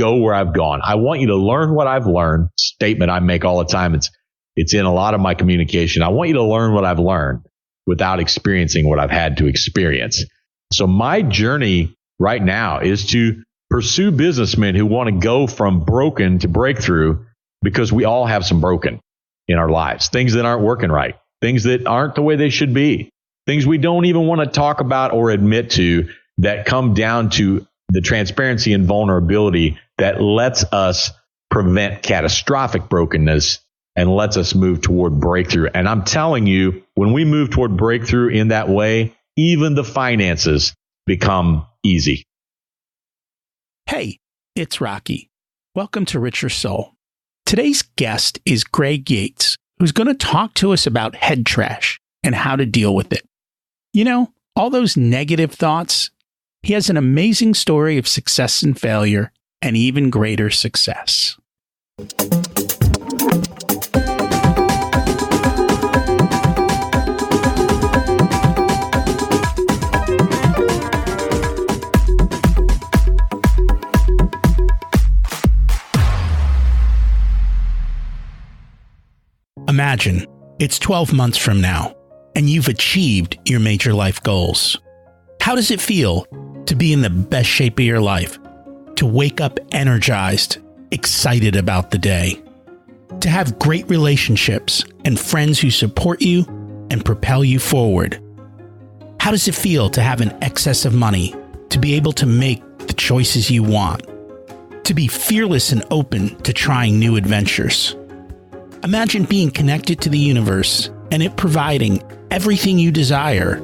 go where I've gone. I want you to learn what I've learned. Statement I make all the time. It's in a lot of my communication. I want you to learn what I've learned without experiencing what I've had to experience. So my journey right now is to pursue businessmen who want to go from broken to breakthrough, because we all have some broken in our lives, things that aren't working right, things that aren't the way they should be, things we don't even want to talk about or admit to, that come down to the transparency and vulnerability that lets us prevent catastrophic brokenness and lets us move toward breakthrough. And I'm telling you, when we move toward breakthrough in that way, even the finances become easy. Hey, it's Rocky. Welcome to Richer Soul. Today's guest is Greg Yates, who's going to talk to us about head trash and how to deal with it. You know, all those negative thoughts. He has an amazing story of success and failure, and even greater success. Imagine it's 12 months from now, and you've achieved your major life goals. How does it feel to be in the best shape of your life? To wake up energized, excited about the day? To have great relationships and friends who support you and propel you forward? How does it feel to have an excess of money, to be able to make the choices you want? To be fearless and open to trying new adventures? Imagine being connected to the universe and it providing everything you desire.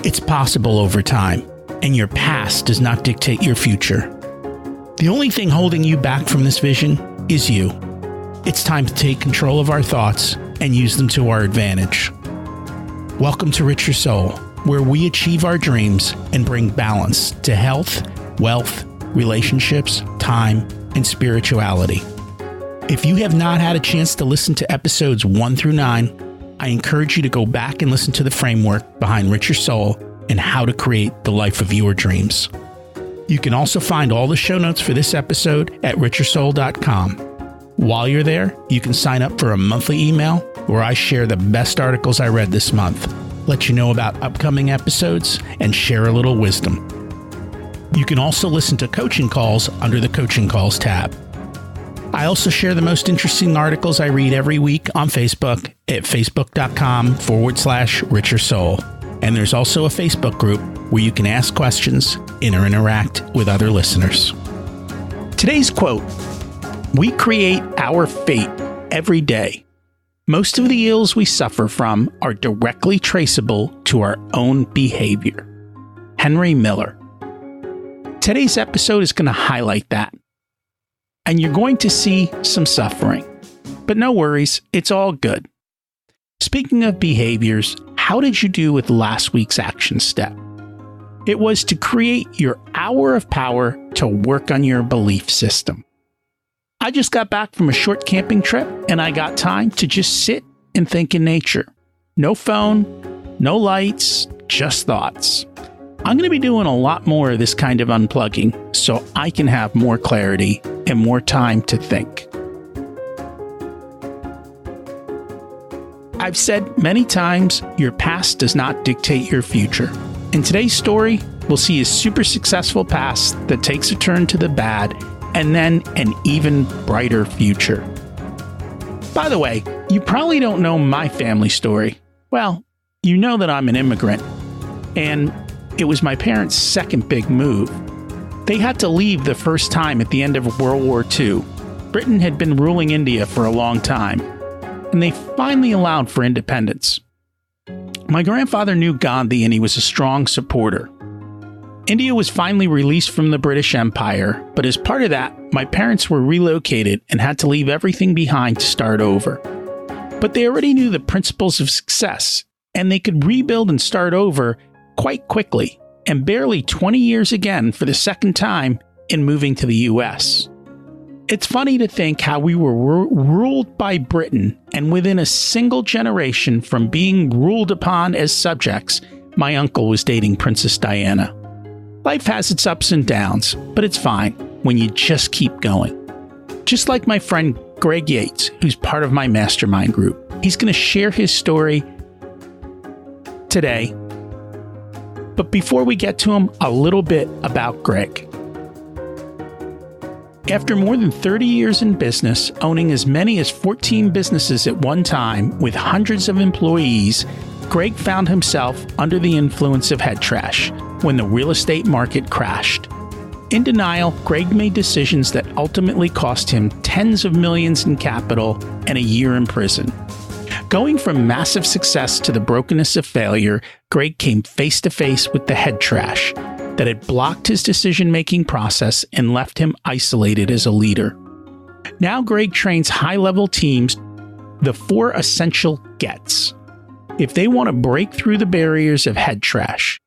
It's possible over time, and your past does not dictate your future. The only thing holding you back from this vision is you. It's time to take control of our thoughts and use them to our advantage. Welcome to Richer Soul, where we achieve our dreams and bring balance to health, wealth, relationships, time, and spirituality. If you have not had a chance to listen to episodes 1 through 9, I encourage you to go back and listen to the framework behind Richer Soul and how to create the life of your dreams. You can also find all the show notes for this episode at richersoul.com. While you're there, you can sign up for a monthly email where I share the best articles I read this month, let you know about upcoming episodes, and share a little wisdom. You can also listen to coaching calls under the Coaching Calls tab. I also share the most interesting articles I read every week on Facebook at facebook.com/Richer Soul. And there's also a Facebook group where you can ask questions and interact with other listeners. Today's quote: "We create our fate every day. Most of the ills we suffer from are directly traceable to our own behavior." Henry Miller. Today's episode is going to highlight that. And you're going to see some suffering. But no worries, it's all good. Speaking of behaviors, how did you do with last week's action step? It was to create your hour of power to work on your belief system. I just got back from a short camping trip, and I got time to just sit and think in nature. No phone, no lights, just thoughts. I'm going to be doing a lot more of this kind of unplugging so I can have more clarity and more time to think. I've said many times, your past does not dictate your future. In today's story, we'll see a super successful past that takes a turn to the bad and then an even brighter future. By the way, you probably don't know my family story. Well, you know that I'm an immigrant, and it was my parents' second big move. They had to leave the first time at the end of World War II. Britain had been ruling India for a long time, and they finally allowed for independence. My grandfather knew Gandhi, and he was a strong supporter. India was finally released from the British Empire, but as part of that, my parents were relocated and had to leave everything behind to start over. But they already knew the principles of success, and they could rebuild and start over quite quickly, and barely 20 years again for the second time in moving to the U.S. It's funny to think how we were ruled by Britain, and within a single generation from being ruled upon as subjects, my uncle was dating Princess Diana. Life has its ups and downs, but it's fine. when you just keep going. Just like my friend Greg Yates, who's part of my mastermind group. He's going to share his story today. But before we get to him, a little bit about Greg. After more than 30 years in business, owning as many as 14 businesses at one time with hundreds of employees, Greg found himself under the influence of head trash when the real estate market crashed. In denial, Greg made decisions that ultimately cost him tens of millions in capital and a year in prison. Going from massive success to the brokenness of failure, Greg came face to face with the head trash that had blocked his decision-making process and left him isolated as a leader. Now Greg trains high-level teams the 4 essential gets if they want to break through the barriers of head trash.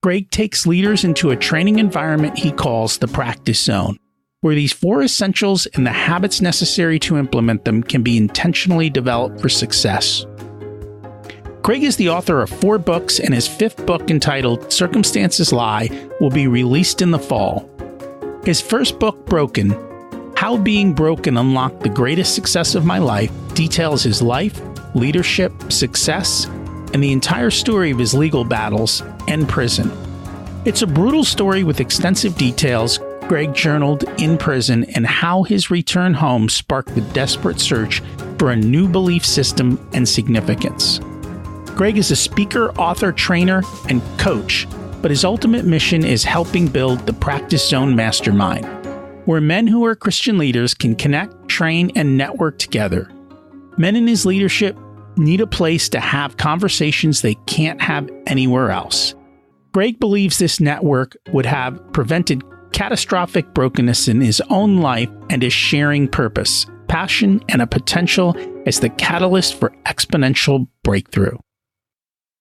Greg takes leaders into a training environment he calls the practice zone, where these 4 essentials and the habits necessary to implement them can be intentionally developed for success. Greg is the author of 4 books, and his 5th book, entitled Circumstances Lie, will be released in the fall. His first book, Broken: How Being Broken Unlocked the Greatest Success of My Life, details his life, leadership, success, and the entire story of his legal battles and prison. It's a brutal story with extensive details Greg journaled in prison and how his return home sparked the desperate search for a new belief system and significance. Greg is a speaker, author, trainer, and coach, but his ultimate mission is helping build the Practice Zone Mastermind, where men who are Christian leaders can connect, train, and network together. Men in his leadership need a place to have conversations they can't have anywhere else. Greg believes this network would have prevented catastrophic brokenness in his own life and is sharing purpose, passion, and a potential as the catalyst for exponential breakthrough.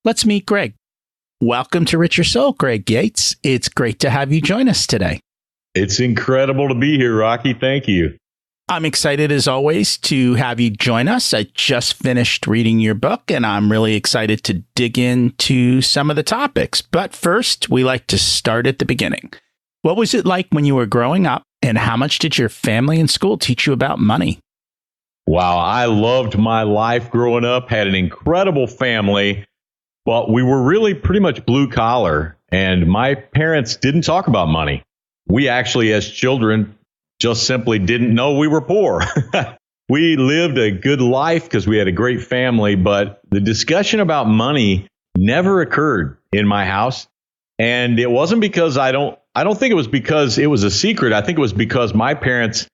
Let's meet Greg. Welcome to Rich Your Soul, Greg Yates. It's great to have you join us today. It's incredible to be here, Rocky. Thank you. I'm excited, as always, to have you join us. I just finished reading your book, and I'm really excited to dig into some of the topics. But first, we like to start at the beginning. What was it like when you were growing up, and how much did your family and school teach you about money? Wow, I loved my life growing up, had an incredible family, but we were really pretty much blue collar, and my parents didn't talk about money. We actually, as children, just simply didn't know we were poor. We lived a good life because we had a great family, but the discussion about money never occurred in my house. And it wasn't because I don't think it was because it was a secret. I think it was because my parents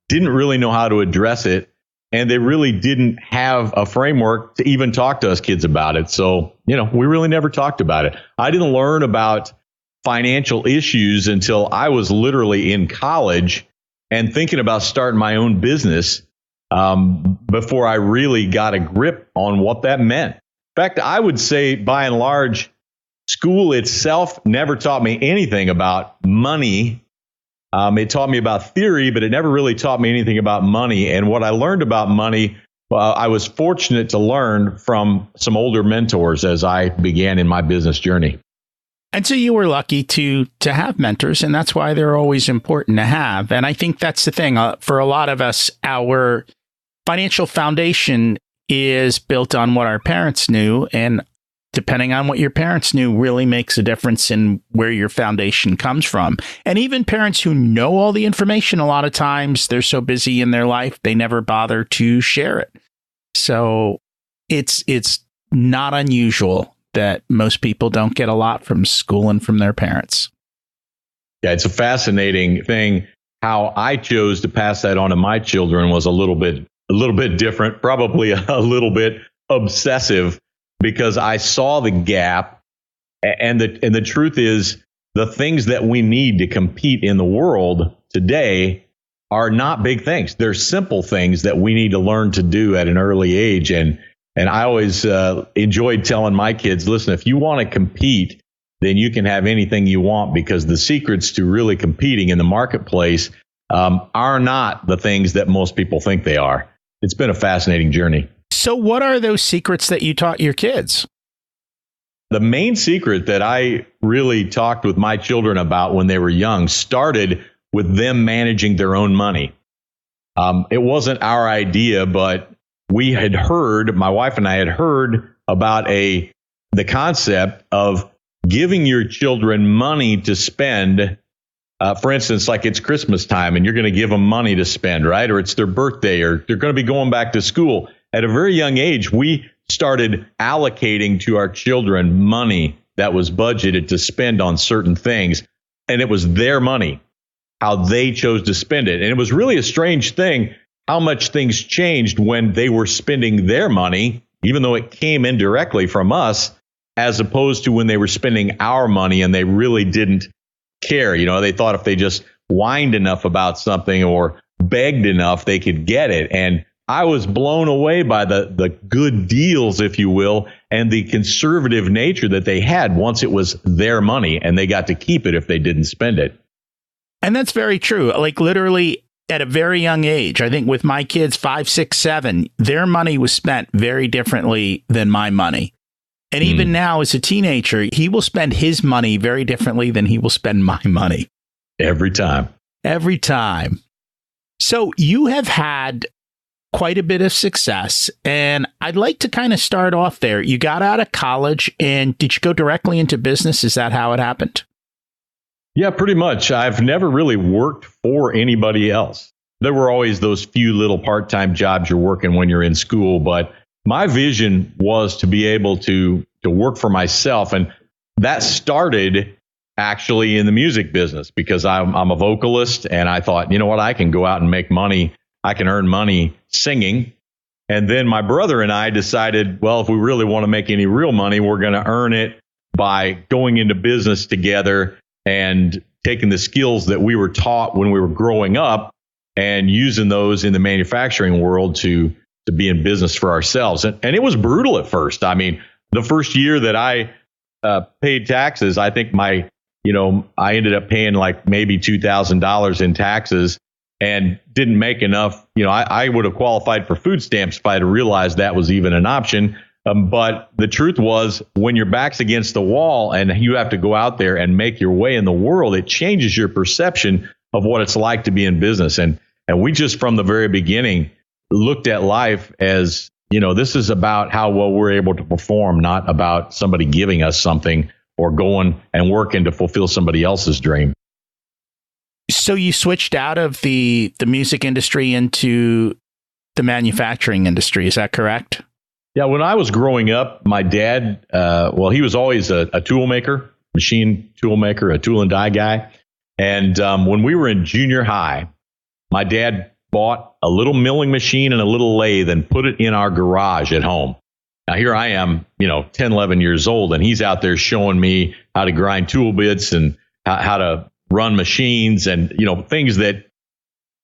didn't really know how to address it, and they really didn't have a framework to even talk to us kids about it. So, we really never talked about it. I didn't learn about financial issues until I was literally in college and thinking about starting my own business before I really got a grip on what that meant. In fact, I would say, by and large, school itself never taught me anything about money. It taught me about theory, but it never really taught me anything about money. And what I learned about money, I was fortunate to learn from some older mentors as I began in my business journey. And so you were lucky to have mentors, and that's why they're always important to have. And I think that's the thing. For a lot of us, our financial foundation is built on what our parents knew, and depending on what your parents knew really makes a difference in where your foundation comes from. And even parents who know all the information, a lot of times they're so busy in their life, they never bother to share it. So it's not unusual that most people don't get a lot from school and from their parents. Yeah, it's a fascinating thing. How I chose to pass that on to my children was a little bit different, probably a little bit obsessive, because I saw the gap. And the truth is, the things that we need to compete in the world today are not big things. They're simple things that we need to learn to do at an early age. And I always enjoyed telling my kids, listen, if you want to compete, then you can have anything you want, because the secrets to really competing in the marketplace are not the things that most people think they are. It's been a fascinating journey. So what are those secrets that you taught your kids? The main secret that I really talked with my children about when they were young started with them managing their own money. It wasn't our idea, but we had heard, my wife and I had heard about the concept of giving your children money to spend. For instance, like it's Christmas time and you're going to give them money to spend, right? Or it's their birthday, or they're going to be going back to school. At a very young age, we started allocating to our children money that was budgeted to spend on certain things. And it was their money, how they chose to spend it. And it was really a strange thing how much things changed when they were spending their money, even though it came indirectly from us, as opposed to when they were spending our money and they really didn't care. You know, they thought if they just whined enough about something or begged enough, they could get it. And I was blown away by the good deals, if you will, and the conservative nature that they had once it was their money and they got to keep it if they didn't spend it. And that's very true. Like literally at a very young age, I think with my kids, 5, 6, 7, their money was spent very differently than my money. And even now as a teenager, he will spend his money very differently than he will spend my money. Every time. Every time. So you have had quite a bit of success, and I'd like to kind of start off there. You got out of college, and did you go directly into business? Is that how it happened? Yeah, pretty much. I've never really worked for anybody else. There were always those few little part-time jobs you're working when you're in school, but my vision was to be able to work for myself. And that started actually in the music business because I'm a vocalist, and I thought, you know what, I can go out and make money. I can earn money singing. And then my brother and I decided, well, if we really want to make any real money, we're going to earn it by going into business together and taking the skills that we were taught when we were growing up and using those in the manufacturing world to be in business for ourselves. And it was brutal at first. I mean, the first year that I paid taxes, I think I ended up paying like maybe $2,000 in taxes and didn't make enough. You know, I would have qualified for food stamps if I had realized that was even an option. But the truth was, when your back's against the wall and you have to go out there and make your way in the world, it changes your perception of what it's like to be in business. And we just from the very beginning looked at life as, you know, this is about how well we're able to perform, not about somebody giving us something or going and working to fulfill somebody else's dream. So you switched out of the music industry into the manufacturing industry. Is that correct? Yeah. When I was growing up, my dad, he was always a tool maker, machine tool maker, a tool and die guy. And when we were in junior high, my dad bought a little milling machine and a little lathe and put it in our garage at home. Now, here I am, 10, 11 years old, and he's out there showing me how to grind tool bits and how to run machines and, things that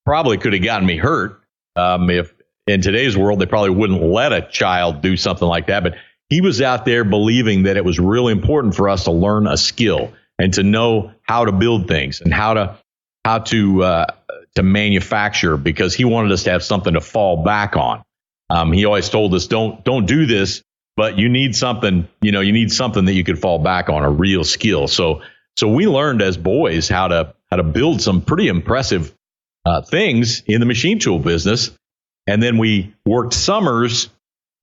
probably could have gotten me hurt. If in today's world, they probably wouldn't let a child do something like that. But he was out there believing that it was really important for us to learn a skill and to know how to build things and how to manufacture, because he wanted us to have something to fall back on. He always told us, don't do this, but you need something, you need something that you could fall back on, a real skill. So we learned as boys how to build some pretty impressive things in the machine tool business. And then we worked summers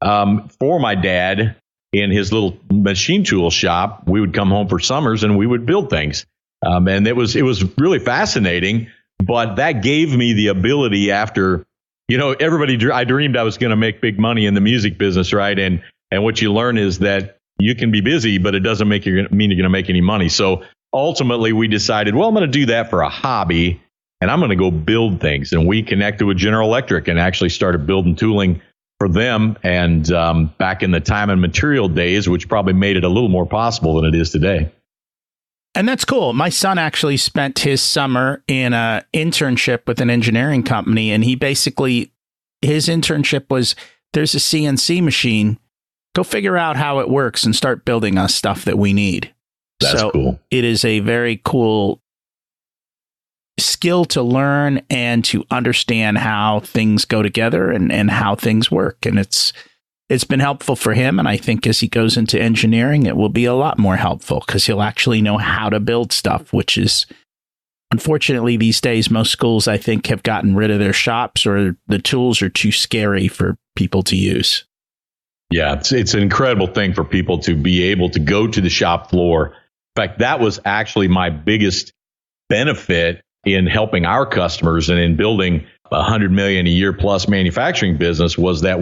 for my dad in his little machine tool shop. We would come home for summers and we would build things. And it was really fascinating. But that gave me the ability after, I dreamed I was going to make big money in the music business, right? And what you learn is that you can be busy, but it doesn't mean you're going to make any money. So ultimately, we decided, well, I'm going to do that for a hobby, and I'm going to go build things. And we connected with General Electric and actually started building tooling for them. And back in the time and material days, which probably made it a little more possible than it is today. And that's cool. My son actually spent his summer in an internship with an engineering company. And his internship was, there's a CNC machine. Go figure out how it works and start building us stuff that we need. That's cool. It is a very cool skill to learn and to understand how things go together and how things work. And it's been helpful for him. And I think as he goes into engineering, it will be a lot more helpful because he'll actually know how to build stuff, which is Unfortunately, these days, most schools, I think, have gotten rid of their shops, or the tools are too scary for people to use. Yeah, it's an incredible thing for people to be able to go to the shop floor. In fact, that was actually my biggest benefit in helping our customers and in building $100 million a year plus manufacturing business, was that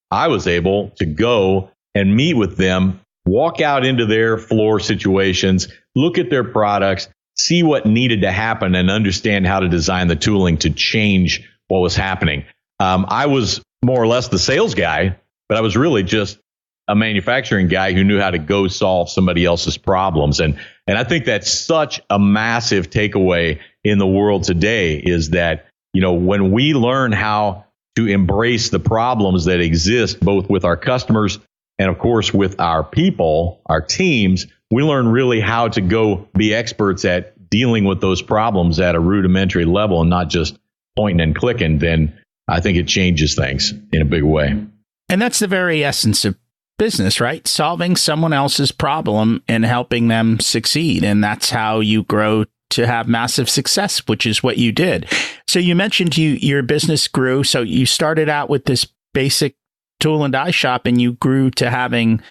I was able to go and meet with them, walk out into their floor situations, look at their products, see what needed to happen, and understand how to design the tooling to change what was happening. I was more or less the sales guy, but I was really just a manufacturing guy who knew how to go solve somebody else's problems. And I think that's such a massive takeaway in the world today, is that, when we learn how to embrace the problems that exist, both with our customers and, of course, with our people, our teams, we learn really how to go be experts at dealing with those problems at a rudimentary level and not just pointing and clicking. Then I think it changes things in a big way. And that's the very essence of business, right? Solving someone else's problem and helping them succeed. And that's how you grow to have massive success, which is what you did. So you mentioned your business grew. So you started out with this basic tool and die shop, and you grew to having,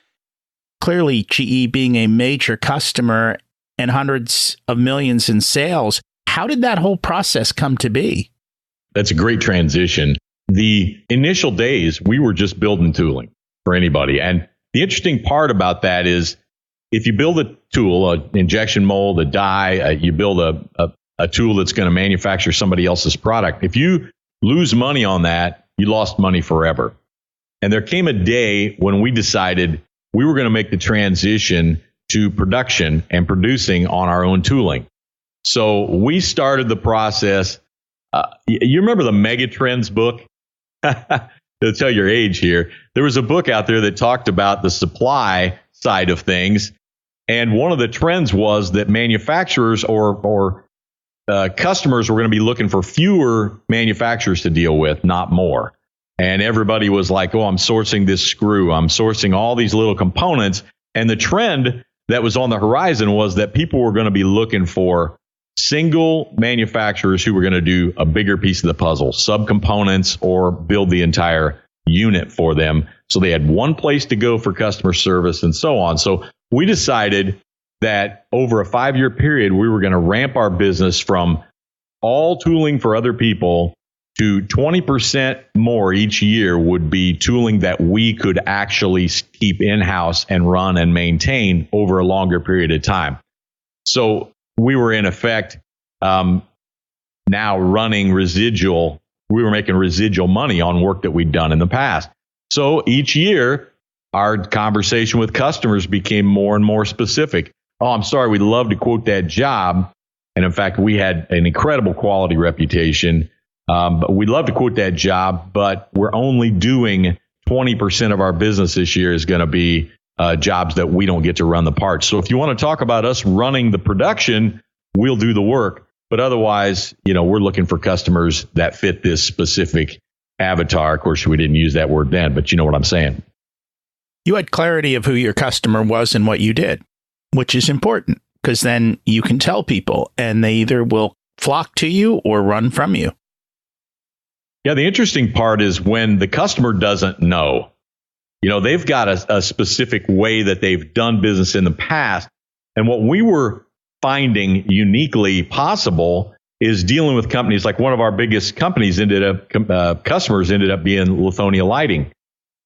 clearly, GE being a major customer and hundreds of millions in sales. How did that whole process come to be? That's a great transition. The initial days, we were just building tooling for anybody. And the interesting part about that is, if you build a tool, an injection mold, a die, you build a tool that's going to manufacture somebody else's product, if you lose money on that, you lost money forever. And there came a day when we decided we were going to make the transition to production and producing on our own tooling. So we started the process. You remember the Megatrends book? To tell your age here, there was a book out there that talked about the supply side of things. And one of the trends was that manufacturers or customers were going to be looking for fewer manufacturers to deal with, not more. And everybody was like, oh, I'm sourcing this screw. I'm sourcing all these little components. And the trend that was on the horizon was that people were going to be looking for single manufacturers who were going to do a bigger piece of the puzzle, subcomponents, or build the entire unit for them. So they had one place to go for customer service and so on. So we decided that over a 5-year period, we were going to ramp our business from all tooling for other people to 20% more each year would be tooling that we could actually keep in-house and run and maintain over a longer period of time. So we were in effect now running residual. We were making residual money on work that we'd done in the past. So each year, our conversation with customers became more and more specific. Oh, I'm sorry, we'd love to quote that job. And in fact, we had an incredible quality reputation. But we'd love to quote that job, but we're only doing 20% of our business this year is going to be jobs that we don't get to run the parts. So if you want to talk about us running the production, we'll do the work. But otherwise, we're looking for customers that fit this specific avatar. Of course, we didn't use that word then, but you know what I'm saying. You had clarity of who your customer was and what you did, which is important, because then you can tell people and they either will flock to you or run from you. Yeah, the interesting part is when the customer doesn't know. They've got a specific way that they've done business in the past. And what we were finding uniquely possible is dealing with companies like one of our biggest companies customers ended up being Lithonia Lighting.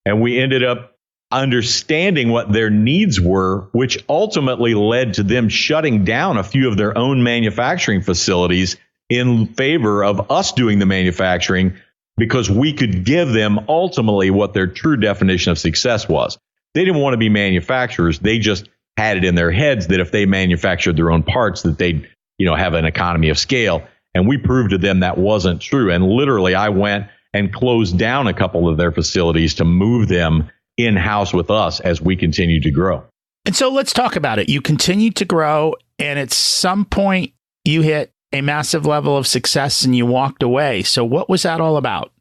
And we ended up understanding what their needs were, which ultimately led to them shutting down a few of their own manufacturing facilities in favor of us doing the manufacturing, because we could give them ultimately what their true definition of success was. They didn't want to be manufacturers. They just had it in their heads that if they manufactured their own parts, that they'd, have an economy of scale. And we proved to them that wasn't true. And literally, I went and closed down a couple of their facilities to move them in-house with us as we continue to grow. And so let's talk about it. You continued to grow, and at some point you hit a massive level of success and you walked away. So what was that all about?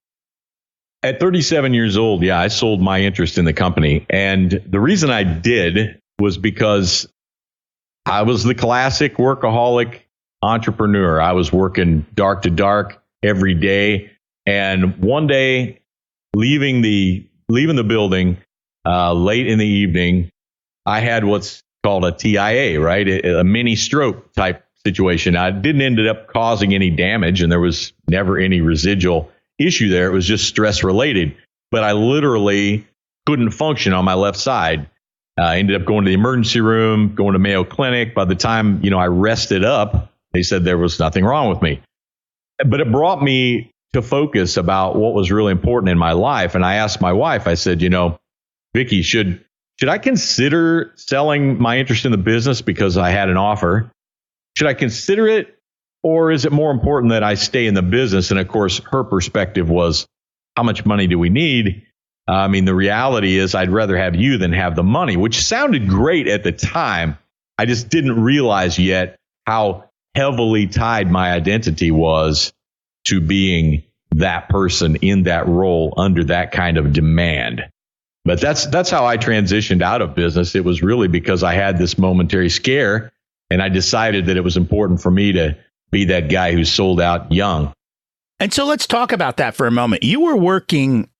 At 37 years old, I sold my interest in the company. And the reason I did was because I was the classic workaholic entrepreneur. I was working dark to dark every day. And one day, leaving the building late in the evening, I had what's called a TIA, right? A mini stroke type situation. I didn't end up causing any damage, and there was never any residual issue there. It was just stress related. But I literally couldn't function on my left side. I ended up going to the emergency room, going to Mayo Clinic. By the time, I rested up, they said there was nothing wrong with me. But it brought me to focus about what was really important in my life. And I asked my wife, I said, Vicki, should I consider selling my interest in the business because I had an offer? Should I consider it, or is it more important that I stay in the business? And of course, her perspective was, how much money do we need? I mean, the reality is I'd rather have you than have the money, which sounded great at the time. I just didn't realize yet how heavily tied my identity was to being that person in that role under that kind of demand. But that's how I transitioned out of business. It was really because I had this momentary scare, and I decided that it was important for me to be that guy who sold out young. And so let's talk about that for a moment. You were working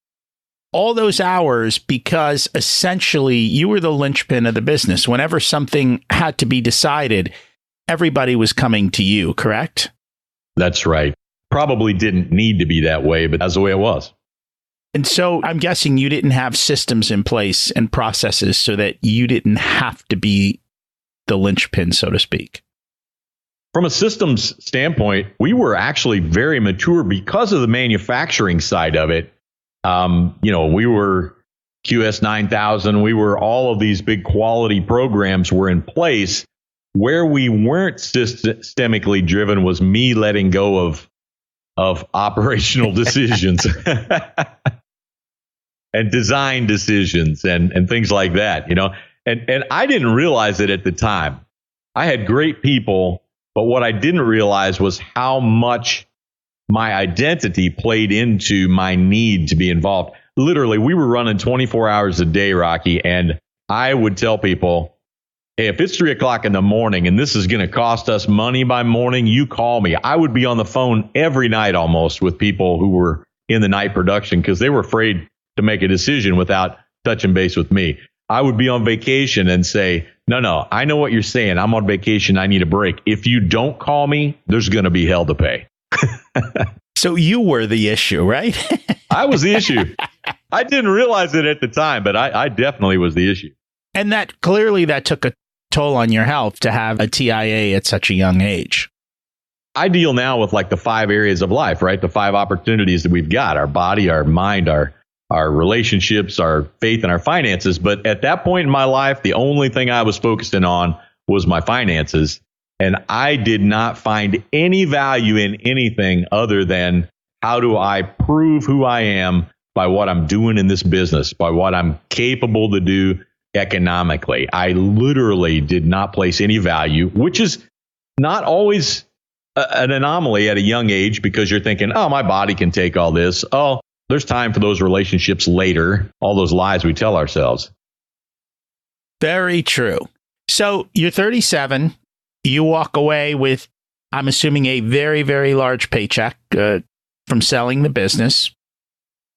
all those hours because essentially you were the linchpin of the business. Whenever something had to be decided, everybody was coming to you, correct? That's right. Probably didn't need to be that way, but that's the way it was. And so I'm guessing you didn't have systems in place and processes so that you didn't have to be the linchpin, so to speak. From a systems standpoint, we were actually very mature because of the manufacturing side of it. We were QS 9000. We were all of these big quality programs were in place. Where we weren't systemically driven was me letting go of operational decisions and design decisions and things like that, and I didn't realize it at the time. I had great people, but what I didn't realize was how much my identity played into my need to be involved. Literally, we were running 24 hours a day, Rocky, and I would tell people, hey, if it's 3 o'clock in the morning and this is going to cost us money by morning, you call me. I would be on the phone every night almost with people who were in the night production because they were afraid to make a decision without touching base with me. I would be on vacation and say, no, I know what you're saying. I'm on vacation. I need a break. If you don't call me, there's going to be hell to pay. So you were the issue, right? I was the issue. I didn't realize it at the time, but I definitely was the issue. And that took a toll on your health to have a TIA at such a young age. I deal now with like the 5 areas of life, right? The 5 opportunities that we've got: our body, our mind, our relationships, our faith, and our finances. But at that point in my life, the only thing I was focusing on was my finances. And I did not find any value in anything other than how do I prove who I am by what I'm doing in this business, by what I'm capable to do economically. I literally did not place any value, which is not always an anomaly at a young age, because you're thinking, oh, my body can take all this. Oh, there's time for those relationships later. All those lies we tell ourselves. Very true. So you're 37. You walk away with, I'm assuming, a very, very large paycheck from selling the business.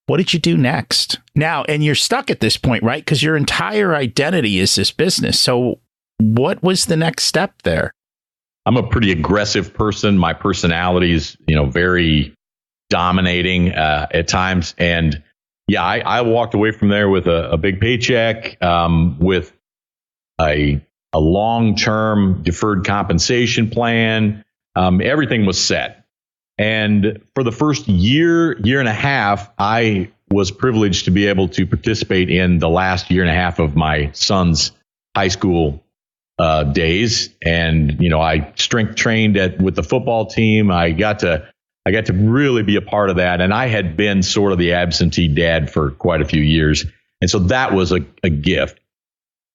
What did you do next? Now, and you're stuck at this point, right? Because your entire identity is this business. So what was the next step there? I'm a pretty aggressive person. My personality is, very dominating at times. And yeah, I walked away from there with a big paycheck, with a long-term deferred compensation plan. Everything was set. And for the first year and a half, I was privileged to be able to participate in the last year and a half of my son's high school days. And, I strength trained with the football team. I got to really be a part of that. And I had been sort of the absentee dad for quite a few years. And so that was a gift.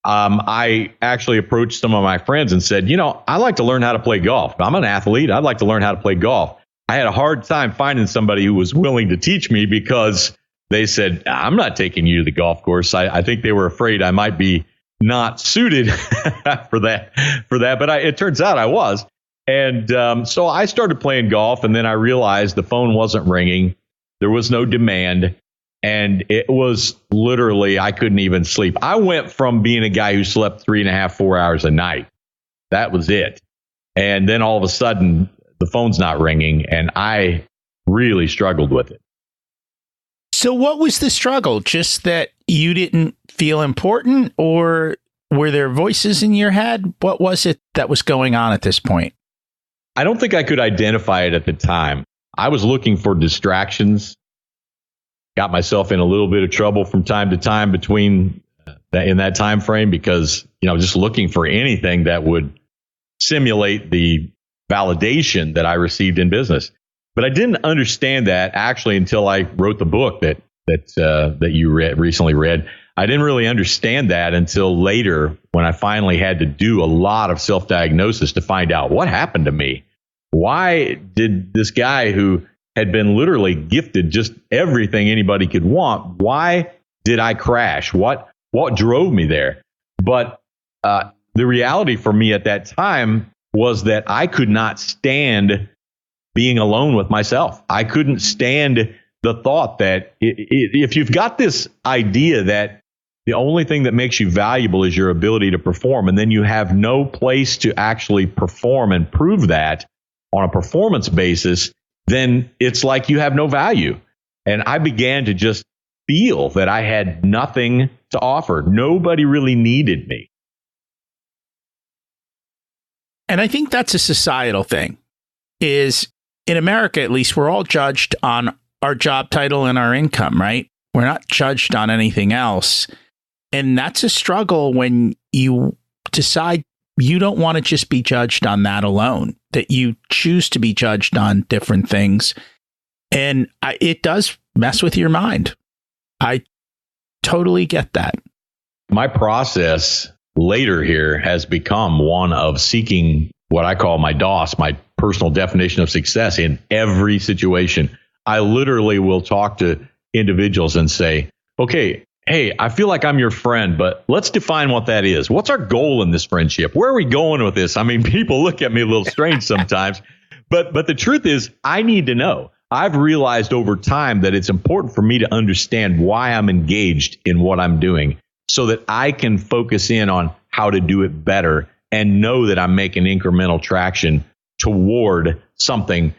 I actually approached some of my friends and said, I like to learn how to play golf. I'm an athlete. I'd like to learn how to play golf. I had a hard time finding somebody who was willing to teach me, because they said, I'm not taking you to the golf course. I think they were afraid I might be not suited for that. But it turns out I was. And so I started playing golf, and then I realized the phone wasn't ringing. There was no demand. And it was literally, I couldn't even sleep. I went from being a guy who slept 3.5, 4 hours a night. That was it. And then all of a sudden, the phone's not ringing, and I really struggled with it. So what was the struggle? Just that you didn't feel important, or were there voices in your head? What was it that was going on at this point? I don't think I could identify it at the time. I was looking for distractions. Got myself in a little bit of trouble from time to time between in that time frame because, just looking for anything that would simulate the validation that I received in business. But I didn't understand that actually until I wrote the book that you recently read. I didn't really understand that until later when I finally had to do a lot of self-diagnosis to find out what happened to me. Why did this guy who had been literally gifted just everything anybody could want, why did I crash? What drove me there? But the reality for me at that time was that I could not stand being alone with myself. I couldn't stand the thought that if you've got this idea that the only thing that makes you valuable is your ability to perform, and then you have no place to actually perform and prove that on a performance basis, then it's like you have no value. And I began to just feel that I had nothing to offer. Nobody really needed me. And I think that's a societal thing. Is in America, at least, we're all judged on our job title and our income, right? We're not judged on anything else. And that's a struggle when you decide you don't want to just be judged on that alone, that you choose to be judged on different things. And it does mess with your mind. I totally get that. My process later here has become one of seeking what I call my DOS, my personal definition of success in every situation. I literally will talk to individuals and say, okay, hey, I feel like I'm your friend, but let's define what that is. What's our goal in this friendship? Where are we going with this? I mean, people look at me a little strange sometimes, but the truth is I need to know. I've realized over time that it's important for me to understand why I'm engaged in what I'm doing so that I can focus in on how to do it better and know that I'm making incremental traction toward something.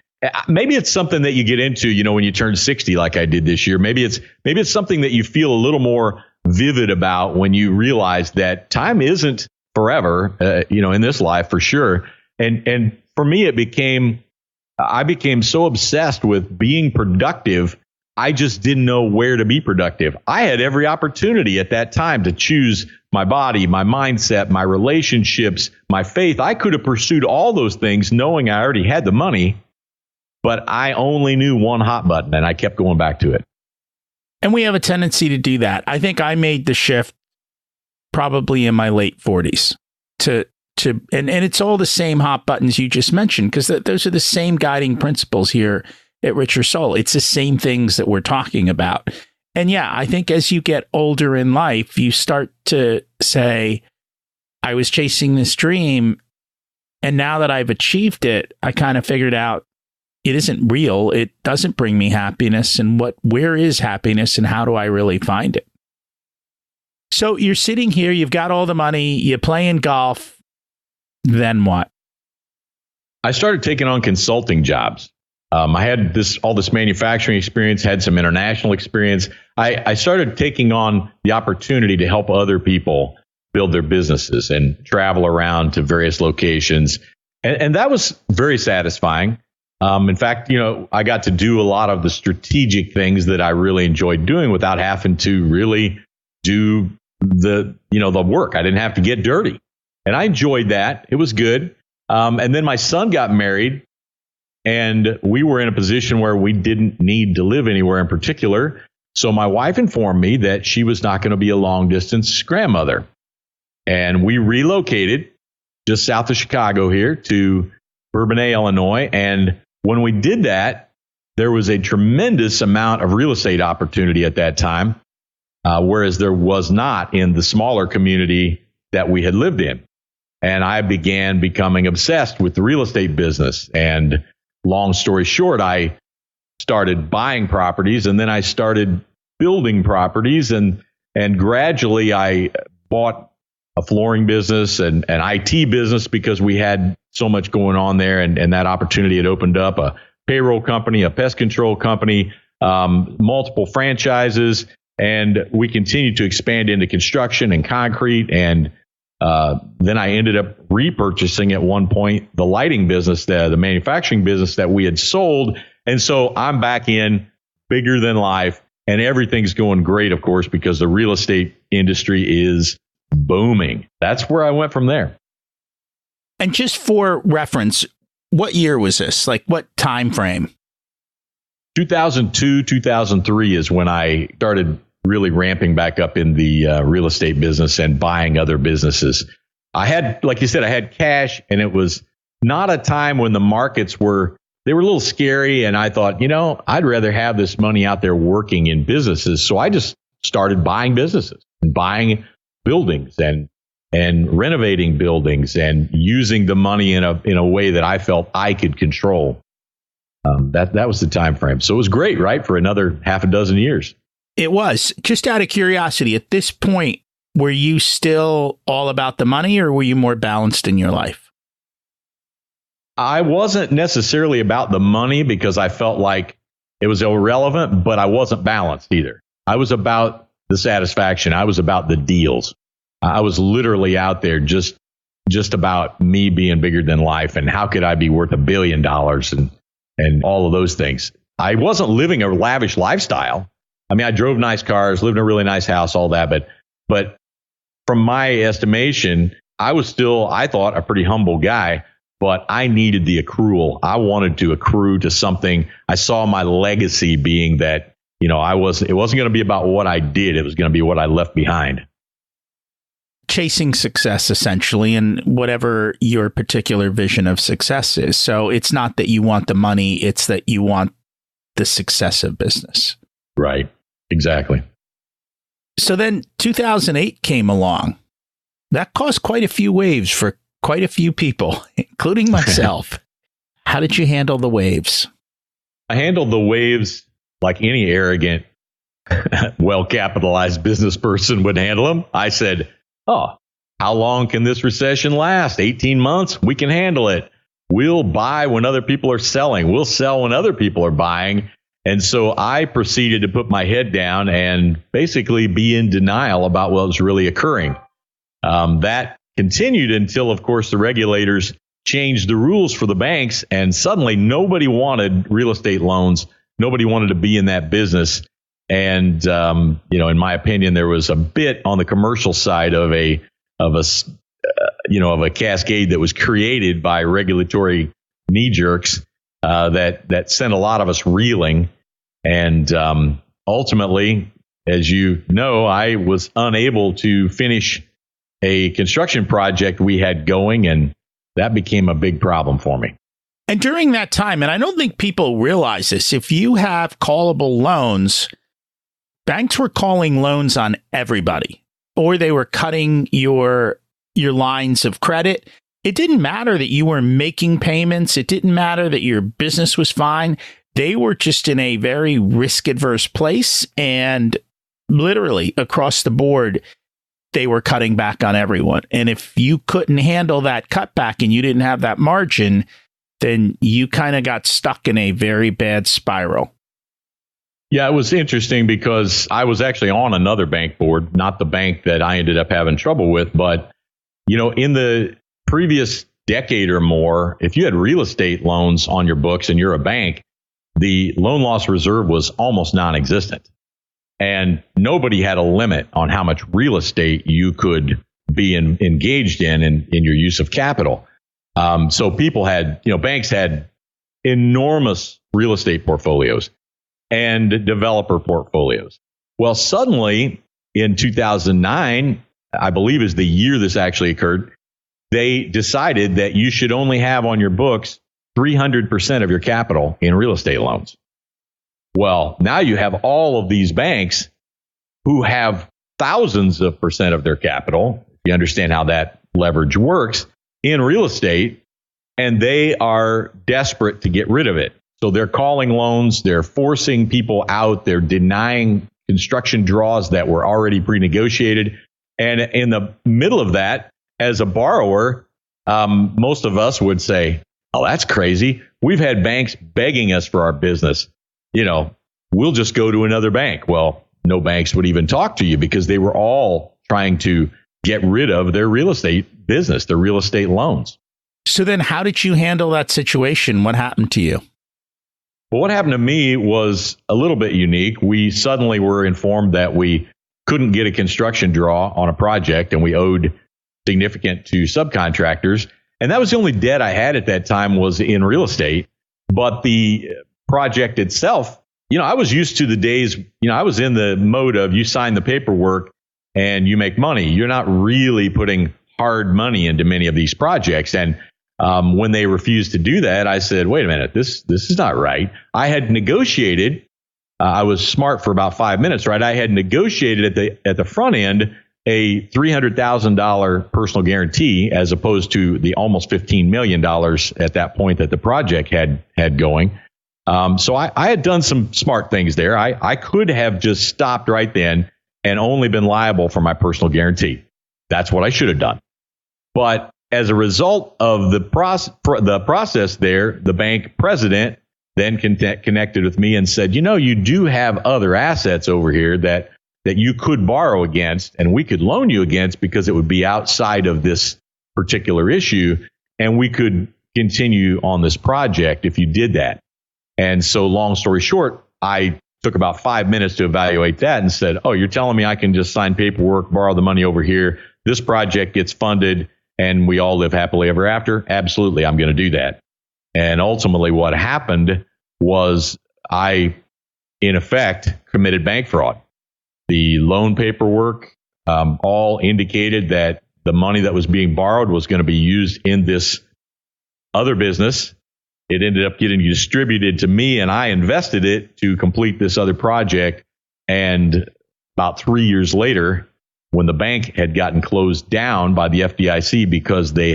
Maybe it's something that you get into, when you turn 60, like I did this year. Maybe it's something that you feel a little more vivid about when you realize that time isn't forever, in this life for sure. And for me, I became so obsessed with being productive. I just didn't know where to be productive. I had every opportunity at that time to choose my body, my mindset, my relationships, my faith. I could have pursued all those things knowing I already had the money. But I only knew one hot button, and I kept going back to it. And we have a tendency to do that. I think I made the shift probably in my late 40s and it's all the same hot buttons you just mentioned, because those are the same guiding principles here at Rich Your Soul. It's the same things that we're talking about. And yeah, I think as you get older in life, you start to say, I was chasing this dream, and now that I've achieved it, I kind of figured out it isn't real. It doesn't bring me happiness. And where is happiness, and how do I really find it? So you're sitting here, you've got all the money, you're playing golf. Then what? I started taking on consulting jobs. I had all this manufacturing experience, had some international experience. I started taking on the opportunity to help other people build their businesses and travel around to various locations. And that was very satisfying. In fact, I got to do a lot of the strategic things that I really enjoyed doing without having to really do the work. I didn't have to get dirty. And I enjoyed that. It was good. And then my son got married, and we were in a position where we didn't need to live anywhere in particular. So my wife informed me that she was not going to be a long distance grandmother. And we relocated just south of Chicago here to Bourbonnais, Illinois. And when we did that, there was a tremendous amount of real estate opportunity at that time, whereas there was not in the smaller community that we had lived in. And I began becoming obsessed with the real estate business. And long story short, I started buying properties, and then I started building properties, and gradually I bought a flooring business and an IT business because we had so much going on there, and that opportunity had opened up a payroll company, a pest control company, multiple franchises, and we continued to expand into construction and concrete. And then I ended up repurchasing at one point the lighting business, the manufacturing business that we had sold. And so I'm back in bigger than life, and everything's going great, of course, because the real estate industry is booming. That's where I went from there. And just for reference, what year was this? Like what time frame? 2002, 2003 is when I started really ramping back up in the real estate business and buying other businesses. I had, like you said, I had cash, and it was not a time when the markets were a little scary. And I thought, I'd rather have this money out there working in businesses. So I just started buying businesses and buying buildings and renovating buildings and using the money in a way that I felt I could control. That was the time frame. So it was great, right? For another half a dozen years. It was. Just out of curiosity, at this point, were you still all about the money, or were you more balanced in your life? I wasn't necessarily about the money because I felt like it was irrelevant, but I wasn't balanced either. I was about the satisfaction. I was about the deals. I was literally out there just about me being bigger than life, and how could I be worth $1 billion and all of those things. I wasn't living a lavish lifestyle. I mean, I drove nice cars, lived in a really nice house, all that. But from my estimation, I was still, I thought, a pretty humble guy. But I needed the accrual. I wanted to accrue to something. I saw my legacy being that, it wasn't going to be about what I did. It was going to be what I left behind. Chasing success, essentially, and whatever your particular vision of success is. So it's not that you want the money, it's that you want the success of business. Right. Exactly. So then 2008 came along. That caused quite a few waves for quite a few people, including myself. How did you handle the waves? I handled the waves like any arrogant, well-capitalized business person would handle them. I said, how long can this recession last? 18 months? We can handle it. We'll buy when other people are selling. We'll sell when other people are buying. And so I proceeded to put my head down and basically be in denial about what was really occurring. That continued until, of course, the regulators changed the rules for the banks, and suddenly nobody wanted real estate loans. Nobody wanted to be in that business. And, in my opinion, there was a bit on the commercial side of a cascade that was created by regulatory knee jerks that sent a lot of us reeling. And ultimately, as you know, I was unable to finish a construction project we had going, and that became a big problem for me. And during that time, and I don't think people realize this, if you have callable loans, banks were calling loans on everybody, or they were cutting your lines of credit. It didn't matter that you were making payments. It didn't matter that your business was fine. They were just in a very risk-averse place, and literally across the board, they were cutting back on everyone. And if you couldn't handle that cutback and you didn't have that margin, then you kind of got stuck in a very bad spiral. Yeah, it was interesting because I was actually on another bank board, not the bank that I ended up having trouble with. But, in the previous decade or more, if you had real estate loans on your books and you're a bank, the loan loss reserve was almost non-existent. And nobody had a limit on how much real estate you could be engaged in your use of capital. So people had, banks had enormous real estate portfolios and developer portfolios. Well, suddenly in 2009, I believe is the year this actually occurred, they decided that you should only have on your books 300% of your capital in real estate loans. Well, now you have all of these banks who have thousands of percent of their capital. You understand how that leverage works. in real estate, and they are desperate to get rid of it. So they're calling loans, they're forcing people out, they're denying construction draws that were already pre-negotiated. And in the middle of that, as a borrower, most of us would say, oh, that's crazy. We've had banks begging us for our business. We'll just go to another bank. Well, no banks would even talk to you because they were all trying to get rid of their real estate business, their real estate loans. So then how did you handle that situation? What happened to you? Well, what happened to me was a little bit unique. We suddenly were informed that we couldn't get a construction draw on a project, and we owed significant to subcontractors. And that was the only debt I had at that time, was in real estate. But the project itself, I was used to the days, I was in the mode of you sign the paperwork and you make money. You're not really putting hard money into many of these projects. And when they refused to do that, I said, wait a minute, this is not right. I had negotiated. I was smart for about 5 minutes, right? I had negotiated at the front end a $300,000 personal guarantee as opposed to the almost $15 million at that point that the project had going. So I had done some smart things there. I could have just stopped right then and only been liable for my personal guarantee. That's what I should have done. But as a result of the process there, the bank president then connected with me and said, you do have other assets over here that you could borrow against and we could loan you against because it would be outside of this particular issue. And we could continue on this project if you did that. And so long story short, I took about 5 minutes to evaluate that and said, oh, you're telling me I can just sign paperwork, borrow the money over here. This project gets funded and we all live happily ever after. Absolutely. I'm going to do that. And ultimately what happened was I, in effect, committed bank fraud. The loan paperwork all indicated that the money that was being borrowed was going to be used in this other business. It ended up getting distributed to me, and I invested it to complete this other project. And about 3 years later, when the bank had gotten closed down by the FDIC because they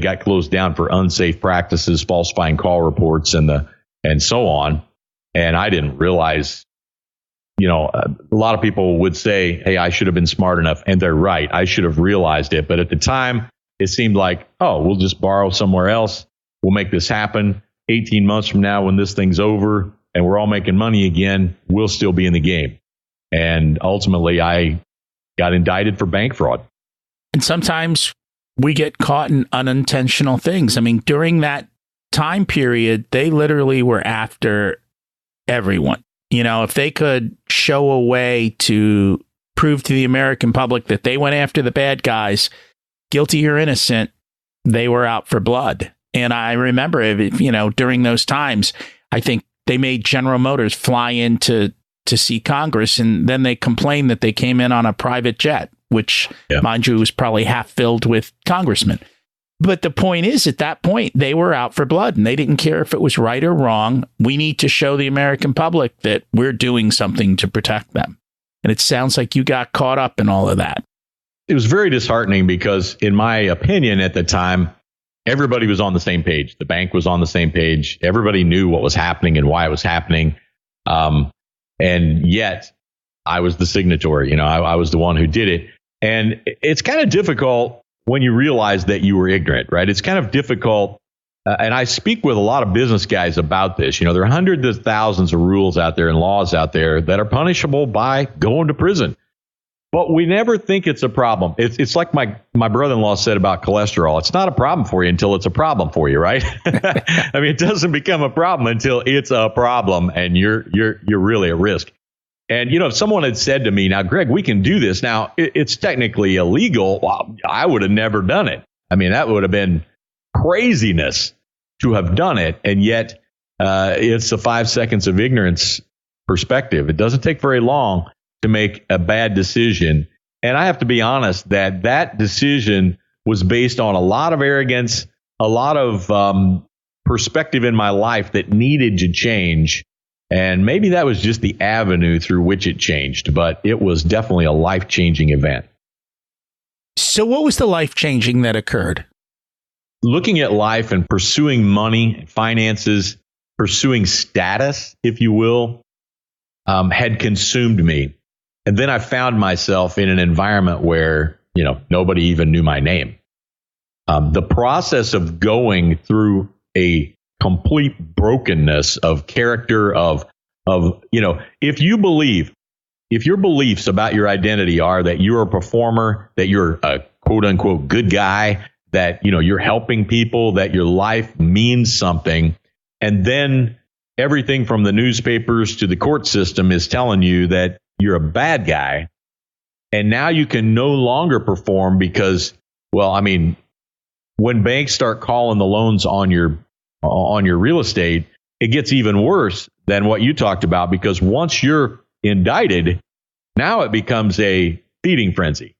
got closed down for unsafe practices, falsifying call reports, and so on. And I didn't realize. A lot of people would say, hey, I should have been smart enough. And they're right. I should have realized it. But at the time, it seemed like, oh, we'll just borrow somewhere else. We'll make this happen. 18 months from now, when this thing's over and we're all making money again, we'll still be in the game. And ultimately, I got indicted for bank fraud. And sometimes we get caught in unintentional things. I mean, during that time period, they literally were after everyone. If they could show a way to prove to the American public that they went after the bad guys, guilty or innocent, they were out for blood. And I remember, during those times, I think they made General Motors fly in to see Congress, and then they complained that they came in on a private jet, which, mind you, was probably half filled with congressmen. But the point is, at that point, they were out for blood, and they didn't care if it was right or wrong. We need to show the American public that we're doing something to protect them. And it sounds like you got caught up in all of that. It was very disheartening because, in my opinion, at the time, everybody was on the same page. The bank was on the same page. Everybody knew what was happening and why it was happening. And yet, I was the signatory. I was the one who did it. And it's kind of difficult when you realize that you were ignorant, right? It's kind of difficult. And I speak with a lot of business guys about this. There are hundreds of thousands of rules out there and laws out there that are punishable by going to prison. But we never think it's a problem. It's like my brother-in-law said about cholesterol. It's not a problem for you until it's a problem for you, right? I mean, it doesn't become a problem until it's a problem and you're really at risk. And, if someone had said to me, now, Greg, we can do this. Now, it's technically illegal. Well, I would have never done it. I mean, that would have been craziness to have done it. And yet it's the 5 seconds of ignorance perspective. It doesn't take very long to make a bad decision. And I have to be honest that decision was based on a lot of arrogance, a lot of perspective in my life that needed to change. And maybe that was just the avenue through which it changed, but it was definitely a life-changing event. So what was the life changing that occurred? Looking at life and pursuing money, finances, pursuing status, if you will, had consumed me. And then I found myself in an environment where, nobody even knew my name. The process of going through a complete brokenness of character if your beliefs about your identity are that you're a performer, that you're a quote unquote good guy, that, you're helping people, that your life means something. And then everything from the newspapers to the court system is telling you that you're a bad guy. And now you can no longer perform because, when banks start calling the loans on your real estate, it gets even worse than what you talked about, because once you're indicted, now it becomes a feeding frenzy.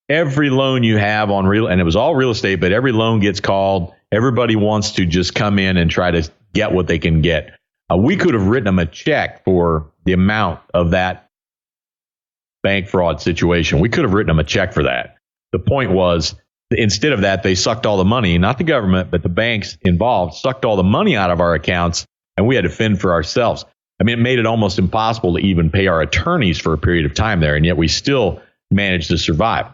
Every loan you have on and it was all real estate, but every loan gets called. Everybody wants to just come in and try to get what they can get. We could have written them a check for the amount of that bank fraud situation. We could have written them a check for that. The point was, instead of that, they sucked all the money, not the government, but the banks involved, sucked all the money out of our accounts, and we had to fend for ourselves. It made it almost impossible to even pay our attorneys for a period of time there, and yet we still managed to survive.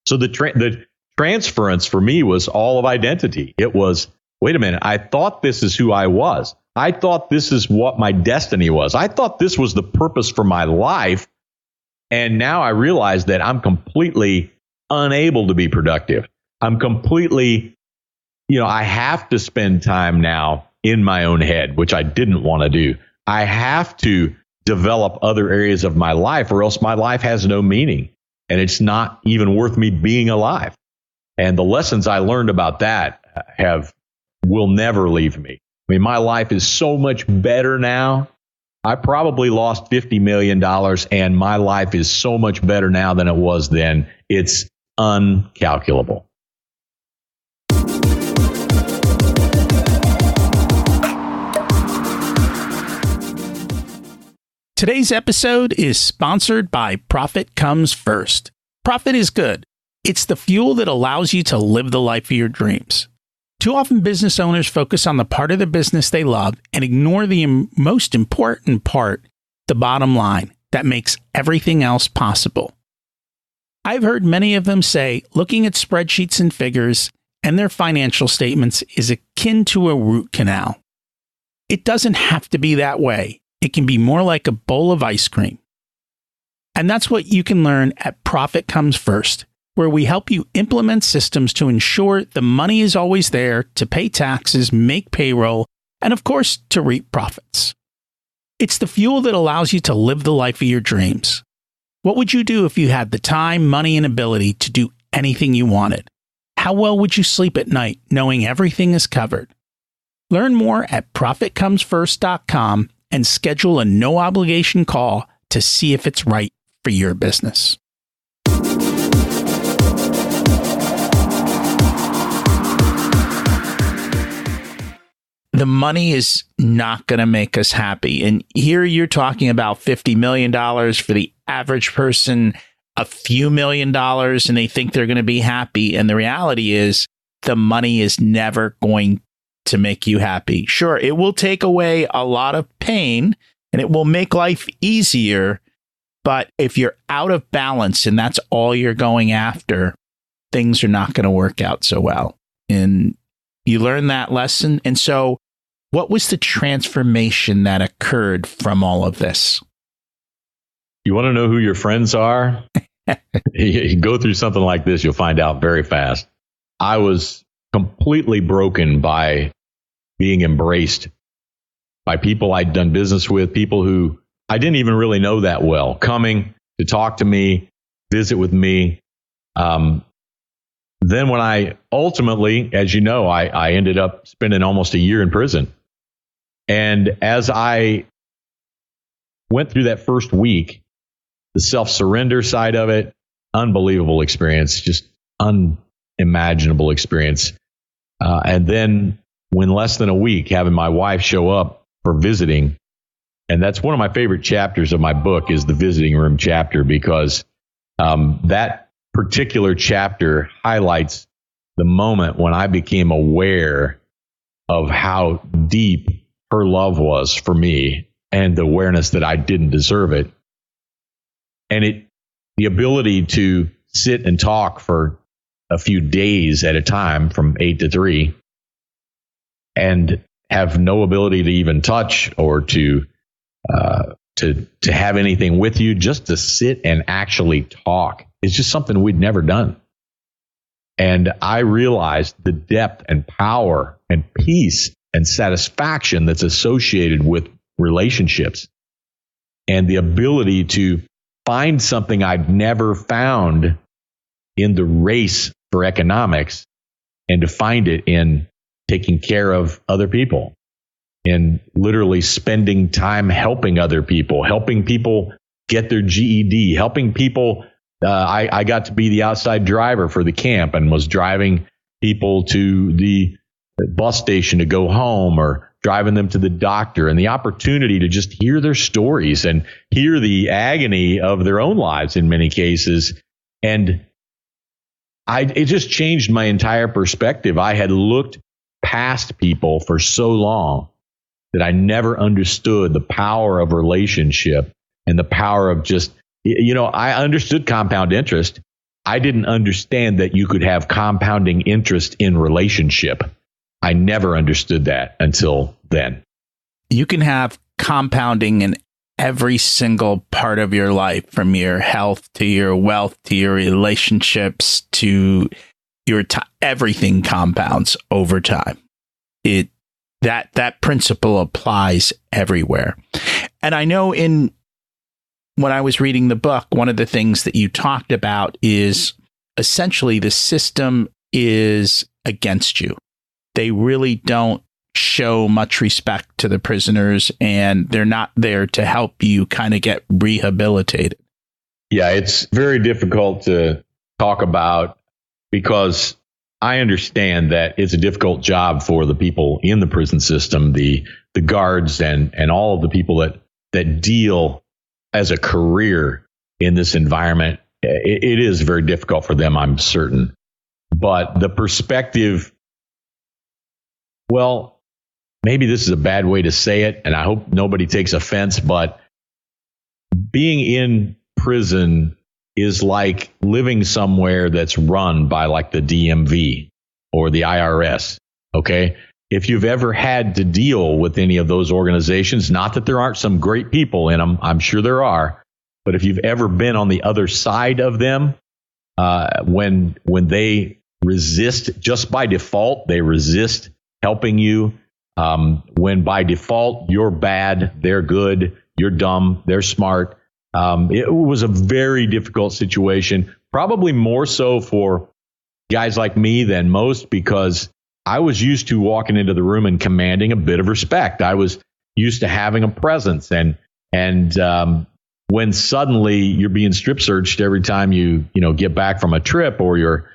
So the transference for me was all of identity. It was, wait a minute, I thought this is who I was. I thought this is what my destiny was. I thought this was the purpose for my life. And now I realize that I'm completely unable to be productive. I'm completely, I have to spend time now in my own head, which I didn't want to do. I have to develop other areas of my life, or else my life has no meaning. And it's not even worth me being alive. And the lessons I learned about that will never leave me. My life is so much better now. I probably lost $50 million, and my life is so much better now than it was then. It's uncalculable. Today's episode is sponsored by Profit Comes First. Profit is good. It's the fuel that allows you to live the life of your dreams. Too often, business owners focus on the part of the business they love and ignore the most important part, the bottom line, that makes everything else possible. I've heard many of them say looking at spreadsheets and figures and their financial statements is akin to a root canal. It doesn't have to be that way. It can be more like a bowl of ice cream. And that's what you can learn at Profit Comes First, where we help you implement systems to ensure the money is always there to pay taxes, make payroll, and of course, to reap profits. It's the fuel that allows you to live the life of your dreams. What would you do if you had the time, money, and ability to do anything you wanted? How well would you sleep at night knowing everything is covered? Learn more at ProfitComesFirst.com and schedule a no-obligation call to see if it's right for your business. The money is not going to make us happy. And here you're talking about $50 million for the average person, a few $1,000,000, and they think they're going to be happy. And the reality is the money is never going to make you happy. Sure, it will take away a lot of pain and it will make life easier. But if you're out of balance and that's all you're going after, things are not going to work out so well. And you learn that lesson. And so what was the transformation that occurred from all of this? You want to know who your friends are? You go through something like this, you'll find out very fast. I was completely broken by being embraced by people I'd done business with, people who I didn't even really know that well, coming to talk to me, visit with me. Then when I ultimately, as you know, I ended up spending almost a year in prison. And as I went through that first week, the self-surrender side of it, unbelievable experience, just unimaginable experience. And then when less than a week, having my wife show up for visiting, and that's one of my favorite chapters of my book is the visiting room chapter, because that particular chapter highlights the moment when I became aware of how deep her love was for me and the awareness that I didn't deserve it. And the ability to sit and talk for a few days at a time from 8 to 3 and have no ability to even touch or to have anything with you, just to sit and actually talk is just something we'd never done. And I realized the depth and power and peace and satisfaction that's associated with relationships and the ability to find something I'd never found in the race for economics and to find it in taking care of other people, in literally spending time helping other people, helping people get their GED, helping people. I got to be the outside driver for the camp and was driving people to the bus station to go home or driving them to the doctor, and the opportunity to just hear their stories and hear the agony of their own lives in many cases. And it just changed my entire perspective. I had looked past people for so long that I never understood the power of relationship and the power of just, I understood compound interest. I didn't understand that you could have compounding interest in relationship. I never understood that until then. You can have compounding in every single part of your life, from your health to your wealth to your relationships to your everything compounds over time. That principle applies everywhere. And I know when I was reading the book, one of the things that you talked about is essentially the system is against you. They really don't show much respect to the prisoners, and they're not there to help you kind of get rehabilitated. Yeah, it's very difficult to talk about because I understand that it's a difficult job for the people in the prison system, the guards and all of the people that deal as a career in this environment. It is very difficult for them, I'm certain. But the perspective, well, maybe this is a bad way to say it, and I hope nobody takes offense, but being in prison is like living somewhere that's run by like the DMV or the IRS. Okay. If you've ever had to deal with any of those organizations, not that there aren't some great people in them, I'm sure there are, but if you've ever been on the other side of them, when they resist, just by default, they resist helping you. When by default you're bad, they're good, you're dumb, they're smart. It was a very difficult situation, probably more so for guys like me than most, because I was used to walking into the room and commanding a bit of respect. I was used to having a presence, and when suddenly you're being strip searched every time you get back from a trip, or you're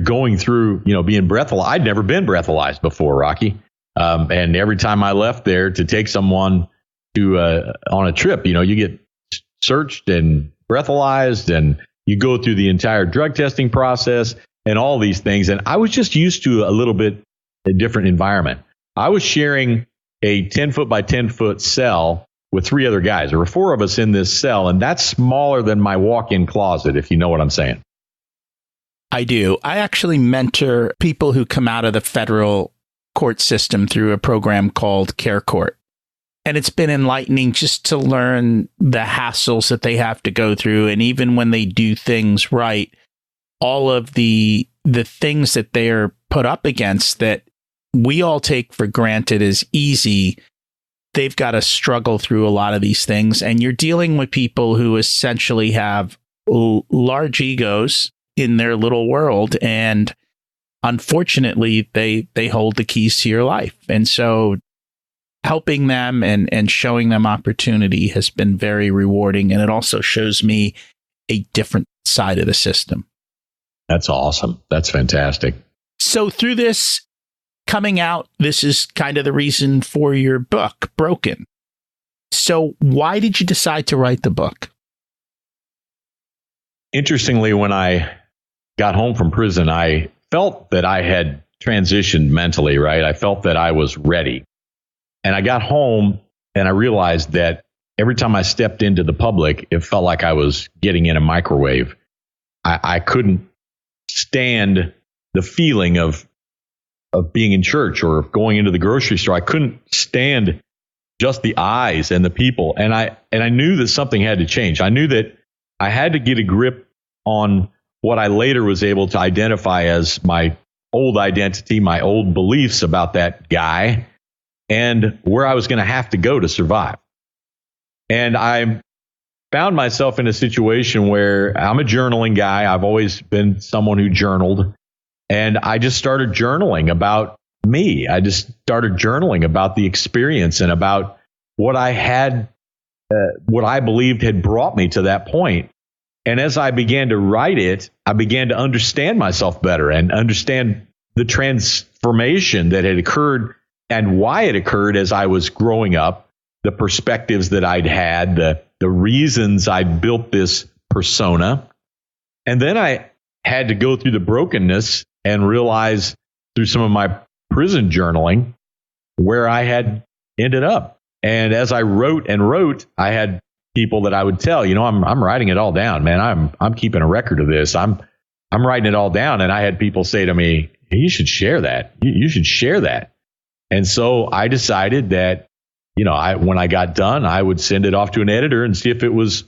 going through being breathalyzed. I'd never been breathalyzed before, Rocky, and every time I left there to take someone on a trip, you get searched and breathalyzed, and you go through the entire drug testing process and all these things. And I was just used to a little bit a different environment. I was sharing a 10 foot by 10 foot cell with 3 other guys. There were 4 of us in this cell, and that's smaller than my walk-in closet, if you know what I'm saying. I do. I actually mentor people who come out of the federal court system through a program called Care Court. And it's been enlightening just to learn the hassles that they have to go through. And even when they do things right, all of the things that they are put up against that we all take for granted as easy, they've got to struggle through a lot of these things. And you're dealing with people who essentially have large egos in their little world. And unfortunately, they hold the keys to your life. And so helping them and showing them opportunity has been very rewarding. And it also shows me a different side of the system. That's awesome. That's fantastic. So through this coming out, this is kind of the reason for your book, Broken. So why did you decide to write the book? interestingly, when I got home from prison, I felt that I had transitioned mentally, right? I felt that I was ready. And I got home and I realized that every time I stepped into the public, it felt like I was getting in a microwave. I couldn't stand the feeling of being in church or going into the grocery store. I couldn't stand just the eyes and the people. And I knew that something had to change. I knew that I had to get a grip on what I later was able to identify as my old identity, my old beliefs about that guy, and where I was going to have to go to survive. And I found myself in a situation where I'm a journaling guy. I've always been someone who journaled. And I just started journaling about me. I just started journaling about the experience and about what I had, what I believed had brought me to that point. And as I began to write it, I began to understand myself better and understand the transformation that had occurred and why it occurred as I was growing up, the perspectives that I'd had, the reasons I'd built this persona. And then I had to go through the brokenness and realize through some of my prison journaling where I had ended up. And as I wrote and wrote, I had people that I would tell, I'm writing it all down, man. I'm keeping a record of this. I'm writing it all down. And I had people say to me, you should share that. You should share that. And so I decided that, when I got done, I would send it off to an editor and see if it was,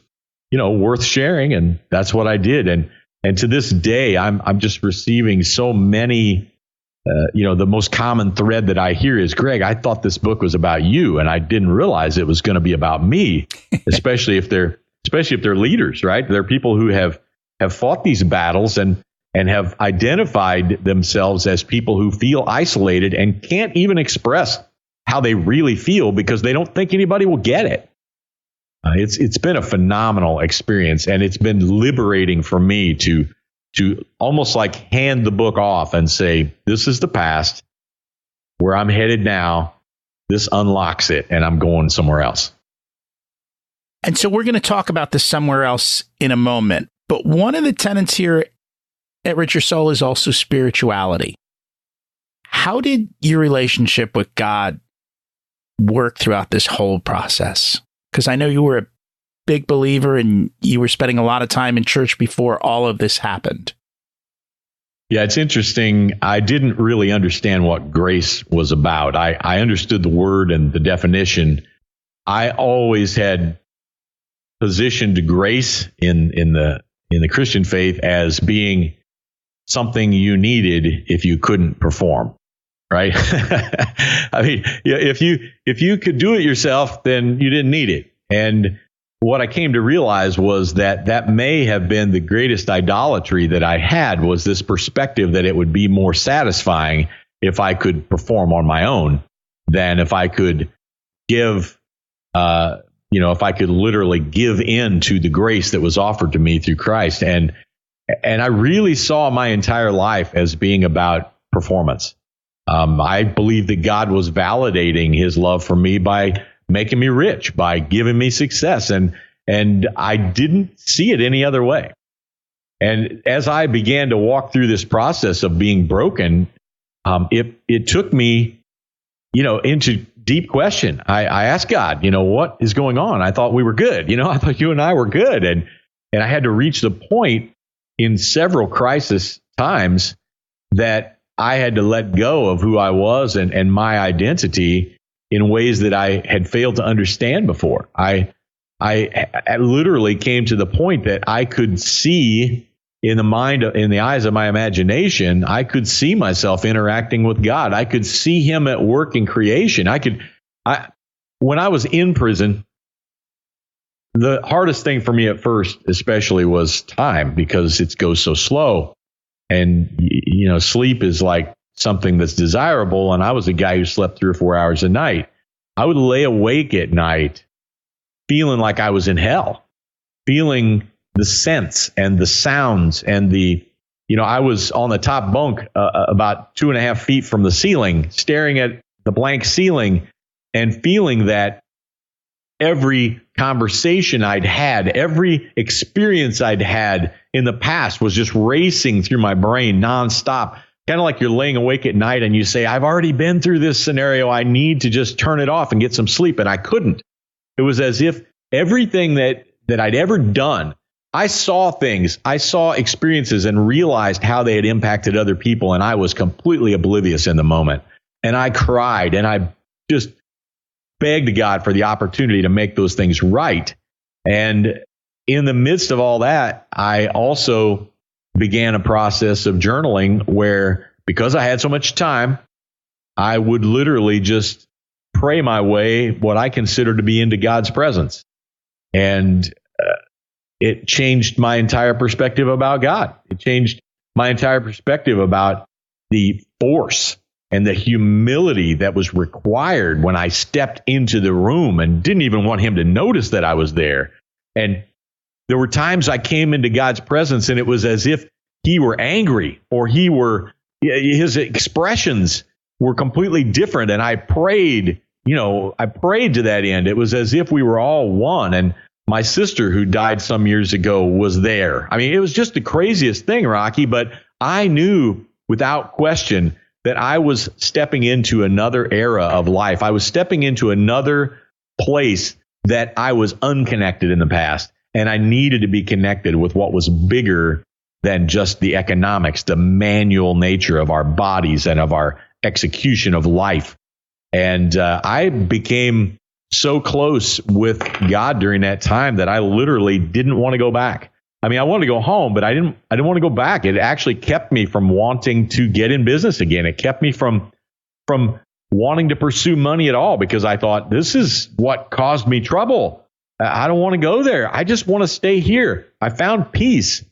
worth sharing. And that's what I did. And to this day, I'm just receiving so many, the most common thread that I hear is, Greg, I thought this book was about you, and I didn't realize it was going to be about me, especially if they're leaders, right? They're people who have fought these battles and have identified themselves as people who feel isolated and can't even express how they really feel because they don't think anybody will get it. It's been a phenomenal experience, and it's been liberating for me to almost like hand the book off and say, this is the past, where I'm headed now. This unlocks it, and I'm going somewhere else. And so we're going to talk about this somewhere else in a moment. But one of the tenets here at Richer Soul is also spirituality. How did your relationship with God work throughout this whole process? Because I know you were a big believer and you were spending a lot of time in church before all of this happened. Yeah, it's interesting. I didn't really understand what grace was about. I understood the word and the definition. I always had positioned grace in the Christian faith as being something you needed if you couldn't perform. Right? I mean, if you could do it yourself, then you didn't need it. And what I came to realize was that may have been the greatest idolatry that I had, was this perspective that it would be more satisfying if I could perform on my own than if I could give, if I could literally give in to the grace that was offered to me through Christ. And I really saw my entire life as being about performance. I believe that God was validating his love for me by making me rich, by giving me success. And I didn't see it any other way. And as I began to walk through this process of being broken, it took me, into deep question. I asked God, what is going on? I thought we were good. I thought you and I were good. And I had to reach the point in several crisis times that I had to let go of who I was and my identity in ways that I had failed to understand before. I literally came to the point that I could see in the eyes of my imagination, I could see myself interacting with God. I could see him at work in creation. When I was in prison, the hardest thing for me at first, especially, was time, because it goes so slow. And, sleep is like something that's desirable. And I was a guy who slept 3 or 4 hours a night. I would lay awake at night feeling like I was in hell, feeling the scents and the sounds and I was on the top bunk about 2.5 feet from the ceiling, staring at the blank ceiling and feeling that every conversation I'd had, every experience I'd had in the past was just racing through my brain nonstop. Kind of like you're laying awake at night and you say, I've already been through this scenario. I need to just turn it off and get some sleep. And I couldn't. It was as if everything that I'd ever done, I saw things, I saw experiences and realized how they had impacted other people. And I was completely oblivious in the moment. And I cried and I just begged God for the opportunity to make those things right. And in the midst of all that, I also began a process of journaling where, because I had so much time, I would literally just pray my way what I consider to be into God's presence. And it changed my entire perspective about God. It changed my entire perspective about the force and the humility that was required when I stepped into the room and didn't even want him to notice that I was there. And there were times I came into God's presence and it was as if he were angry or his expressions were completely different. And I prayed to that end. It was as if we were all one. And my sister, who died some years ago, was there. I mean, it was just the craziest thing, Rocky, but I knew without question that I was stepping into another era of life. I was stepping into another place that I was unconnected in the past. And I needed to be connected with what was bigger than just the economics, the manual nature of our bodies and of our execution of life. And I became so close with God during that time that I literally didn't want to go back. I mean, I wanted to go home, but I didn't want to go back. It actually kept me from wanting to get in business again. It kept me from wanting to pursue money at all, because I thought, this is what caused me trouble. I don't want to go there. I just want to stay here. I found peace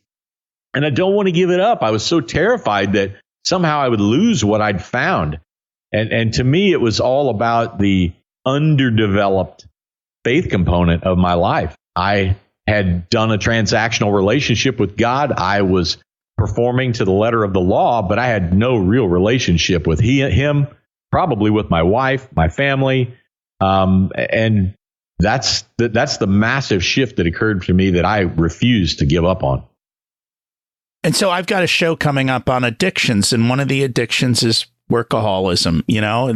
and I don't want to give it up. I was so terrified that somehow I would lose what I'd found. And to me, it was all about the underdeveloped faith component of my life. I had done a transactional relationship with God. I was performing to the letter of the law, but I had no real relationship with him, probably with my wife, my family. And that's the massive shift that occurred for me that I refused to give up on. And so I've got a show coming up on addictions, and one of the addictions is workaholism,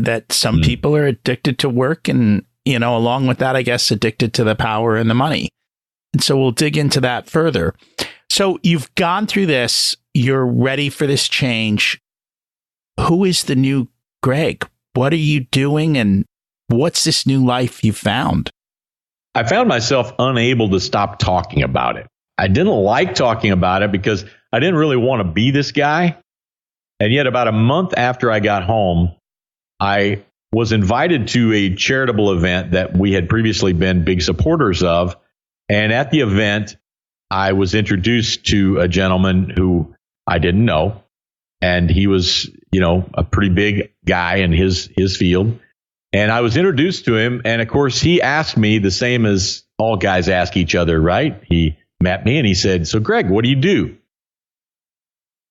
that some people are addicted to work and, along with that, I guess, addicted to the power and the money. And so we'll dig into that further. So you've gone through this. You're ready for this change. Who is the new Greg? What are you doing? And what's this new life you found? I found myself unable to stop talking about it. I didn't like talking about it because I didn't really want to be this guy. And yet about a month after I got home, I was invited to a charitable event that we had previously been big supporters of. And at the event, I was introduced to a gentleman who I didn't know. And he was, a pretty big guy in his field. And I was introduced to him. And of course, he asked me the same as all guys ask each other, right? He met me and he said, "So Greg, what do you do?"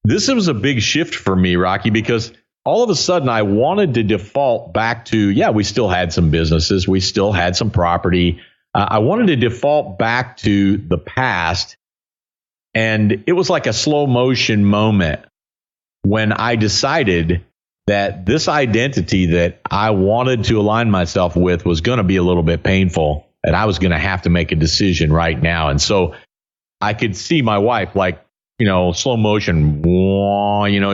This was a big shift for me, Rocky, because all of a sudden I wanted to default back to, we still had some businesses. We still had some property. I wanted to default back to the past. And it was like a slow motion moment when I decided that this identity that I wanted to align myself with was going to be a little bit painful, and I was going to have to make a decision right now. And so I could see my wife, like, slow motion,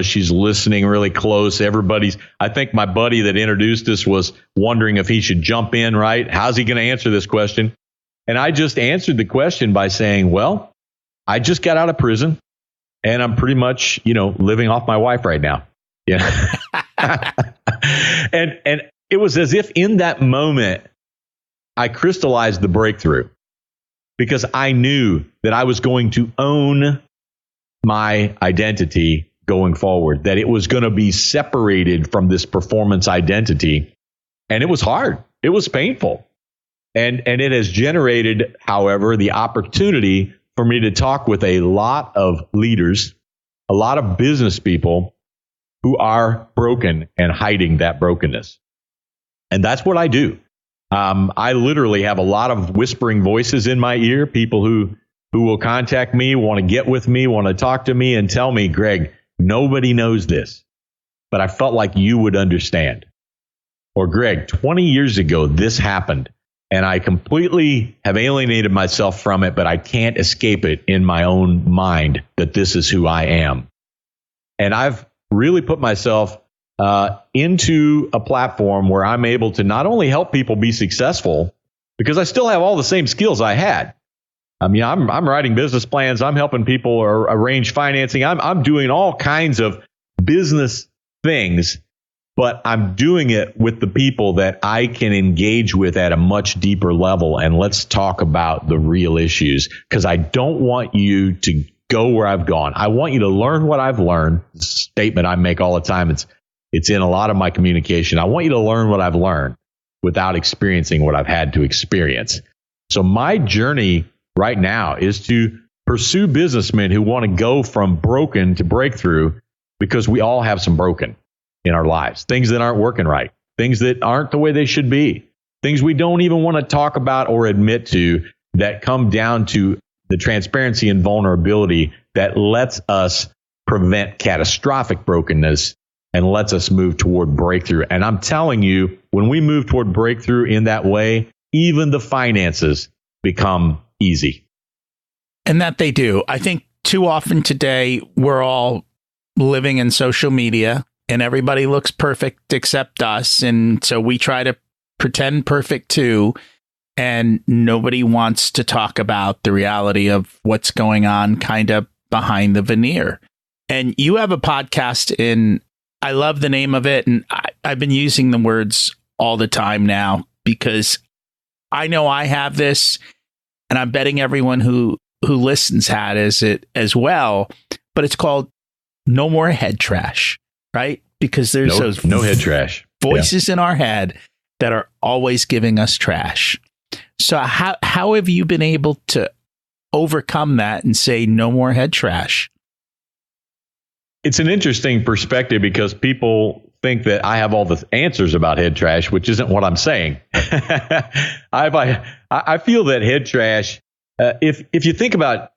she's listening really close. I think my buddy that introduced us was wondering if he should jump in, right? How's he going to answer this question? And I just answered the question by saying, well, I just got out of prison and I'm pretty much, living off my wife right now. Yeah. And it was as if in that moment, I crystallized the breakthrough, because I knew that I was going to own my identity going forward, that it was going to be separated from this performance identity. And it was hard. It was painful. And it has generated, however, the opportunity for me to talk with a lot of leaders, a lot of business people who are broken and hiding that brokenness. And that's what I do. I literally have a lot of whispering voices in my ear, people who will contact me, want to get with me, want to talk to me and tell me, Greg, nobody knows this, but I felt like you would understand. Or Greg, 20 years ago, this happened and I completely have alienated myself from it, but I can't escape it in my own mind that this is who I am. And I've really put myself into a platform where I'm able to not only help people be successful, because I still have all the same skills I had. I mean, I'm writing business plans. I'm helping people arrange financing. I'm doing all kinds of business things, but I'm doing it with the people that I can engage with at a much deeper level. And let's talk about the real issues, because I don't want you to go where I've gone. I want you to learn what I've learned. Statement I make all the time. It's in a lot of my communication. I want you to learn what I've learned without experiencing what I've had to experience. So my journey right now is to pursue businessmen who want to go from broken to breakthrough, because we all have some broken in our lives, things that aren't working right, things that aren't the way they should be, things we don't even want to talk about or admit to, that come down to the transparency and vulnerability that lets us prevent catastrophic brokenness and lets us move toward breakthrough. And I'm telling you, when we move toward breakthrough in that way, even the finances become easy. And that they do. I think too often today, we're all living in social media and everybody looks perfect except us. And so we try to pretend perfect too. And nobody wants to talk about the reality of what's going on kind of behind the veneer. And you have a podcast I love the name of it. And I've been using the words all the time now, because I know I have this, and I'm betting everyone who listens had it as well. But it's called No More Head Trash, right? Because there's those no head trash voices in our head that are always giving us trash. So how have you been able to overcome that and say no more head trash? It's an interesting perspective, because people think that I have all the answers about head trash, which isn't what I'm saying. I feel that head trash, if you think about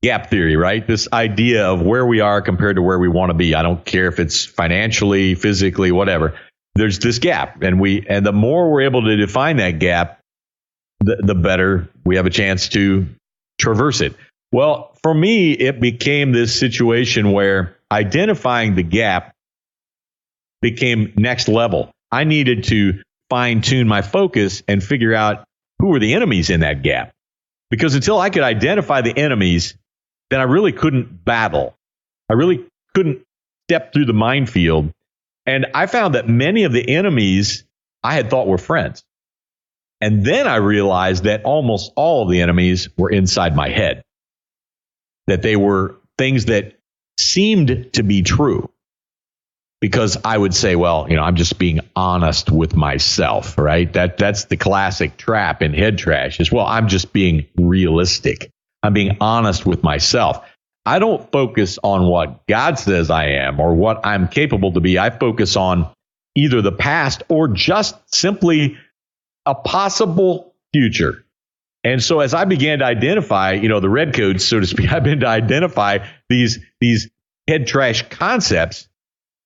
gap theory, right? This idea of where we are compared to where we want to be. I don't care if it's financially, physically, whatever. There's this gap, and the more we're able to define that gap, the better we have a chance to traverse it. Well, for me, it became this situation where identifying the gap became next level. I needed to fine tune my focus and figure out who were the enemies in that gap. Because until I could identify the enemies, then I really couldn't battle. I really couldn't step through the minefield. And I found that many of the enemies I had thought were friends. And then I realized that almost all of the enemies were inside my head, that they were things that seemed to be true, because I would say, well, I'm just being honest with myself, right? That's the classic trap in head trash is, well, I'm just being realistic. I'm being honest with myself. I don't focus on what God says I am or what I'm capable to be. I focus on either the past or just simply a possible future. And so as I began to identify, the red codes, so to speak, I've been to identify these head trash concepts,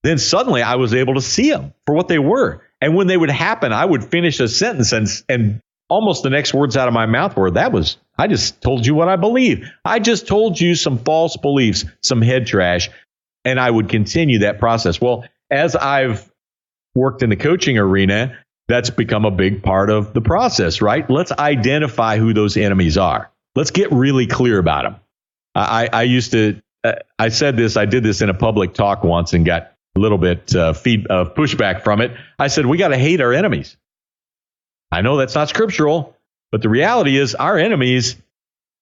then suddenly I was able to see them for what they were. And when they would happen, I would finish a sentence and almost the next words out of my mouth were, I just told you what I believe. I just told you some false beliefs, some head trash, and I would continue that process. Well, as I've worked in the coaching arena, that's become a big part of the process, right? Let's identify who those enemies are. Let's get really clear about them. I did this in a public talk once and got a little bit pushback from it. I said, we got to hate our enemies. I know that's not scriptural, but the reality is our enemies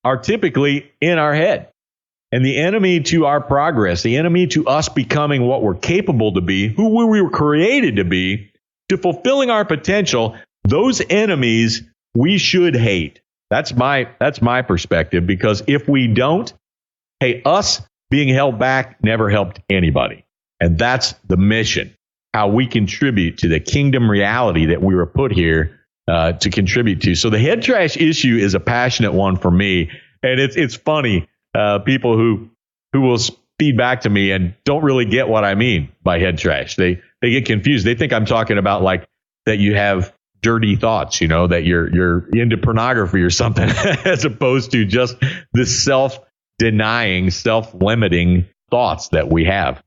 are typically in our head. And the enemy to our progress, the enemy to us becoming what we're capable to be, who we were created to be, to fulfilling our potential, those enemies we should hate. That's my perspective, because if we don't, us being held back never helped anybody. And that's the mission, how we contribute to the kingdom reality that we were put here to contribute to. So the head trash issue is a passionate one for me. And it's funny, people who will feed back to me and don't really get what I mean by head trash. They get confused. They think I'm talking about like that you have dirty thoughts, that you're into pornography or something, as opposed to just the self-denying, self-limiting thoughts that we have.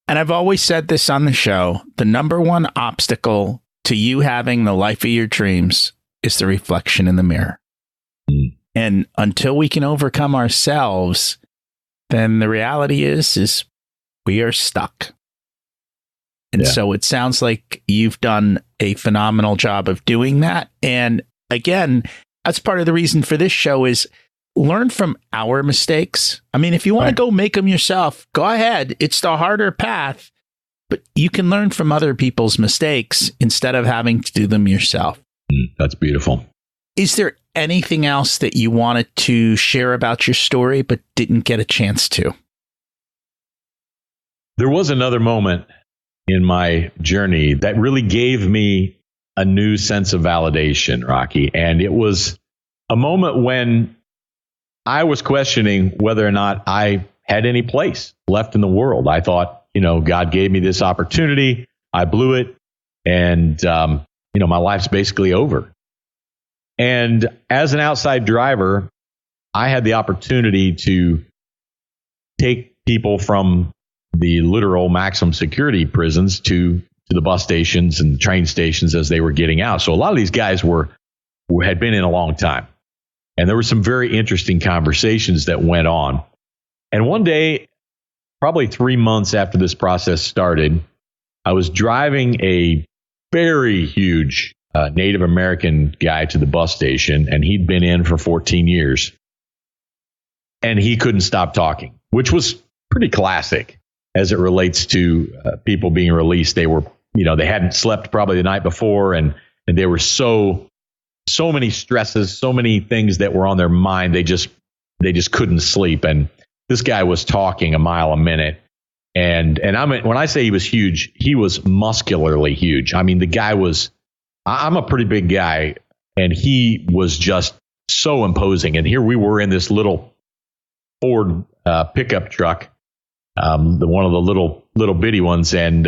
And I've always said this on the show, the number one obstacle to you having the life of your dreams is the reflection in the mirror. And until we can overcome ourselves, then the reality is we are stuck. And so it sounds like you've done a phenomenal job of doing that. And again, that's part of the reason for this show is learn from our mistakes. I mean, if you want to go make them yourself, go ahead. It's the harder path, but you can learn from other people's mistakes instead of having to do them yourself. That's beautiful. Is there anything else that you wanted to share about your story, but didn't get a chance to? There was another moment in my journey that really gave me a new sense of validation, Rocky. And it was a moment when I was questioning whether or not I had any place left in the world. I thought, God gave me this opportunity. I blew it. And, my life's basically over. And as an outside driver, I had the opportunity to take people from the literal maximum security prisons to the bus stations and train stations as they were getting out. So a lot of these guys had been in a long time. And there were some very interesting conversations that went on. And one day, probably 3 months after this process started, I was driving a very huge Native American guy to the bus station, and he'd been in for 14 years. And he couldn't stop talking, which was pretty classic as it relates to people being released. They were, they hadn't slept probably the night before, and they were so many stresses, so many things that were on their mind. They just couldn't sleep. And this guy was talking a mile a minute. And when I say he was huge, he was muscularly huge. I mean, the guy I'm a pretty big guy, and he was just so imposing. And here we were in this little Ford pickup truck, one of the little bitty ones. And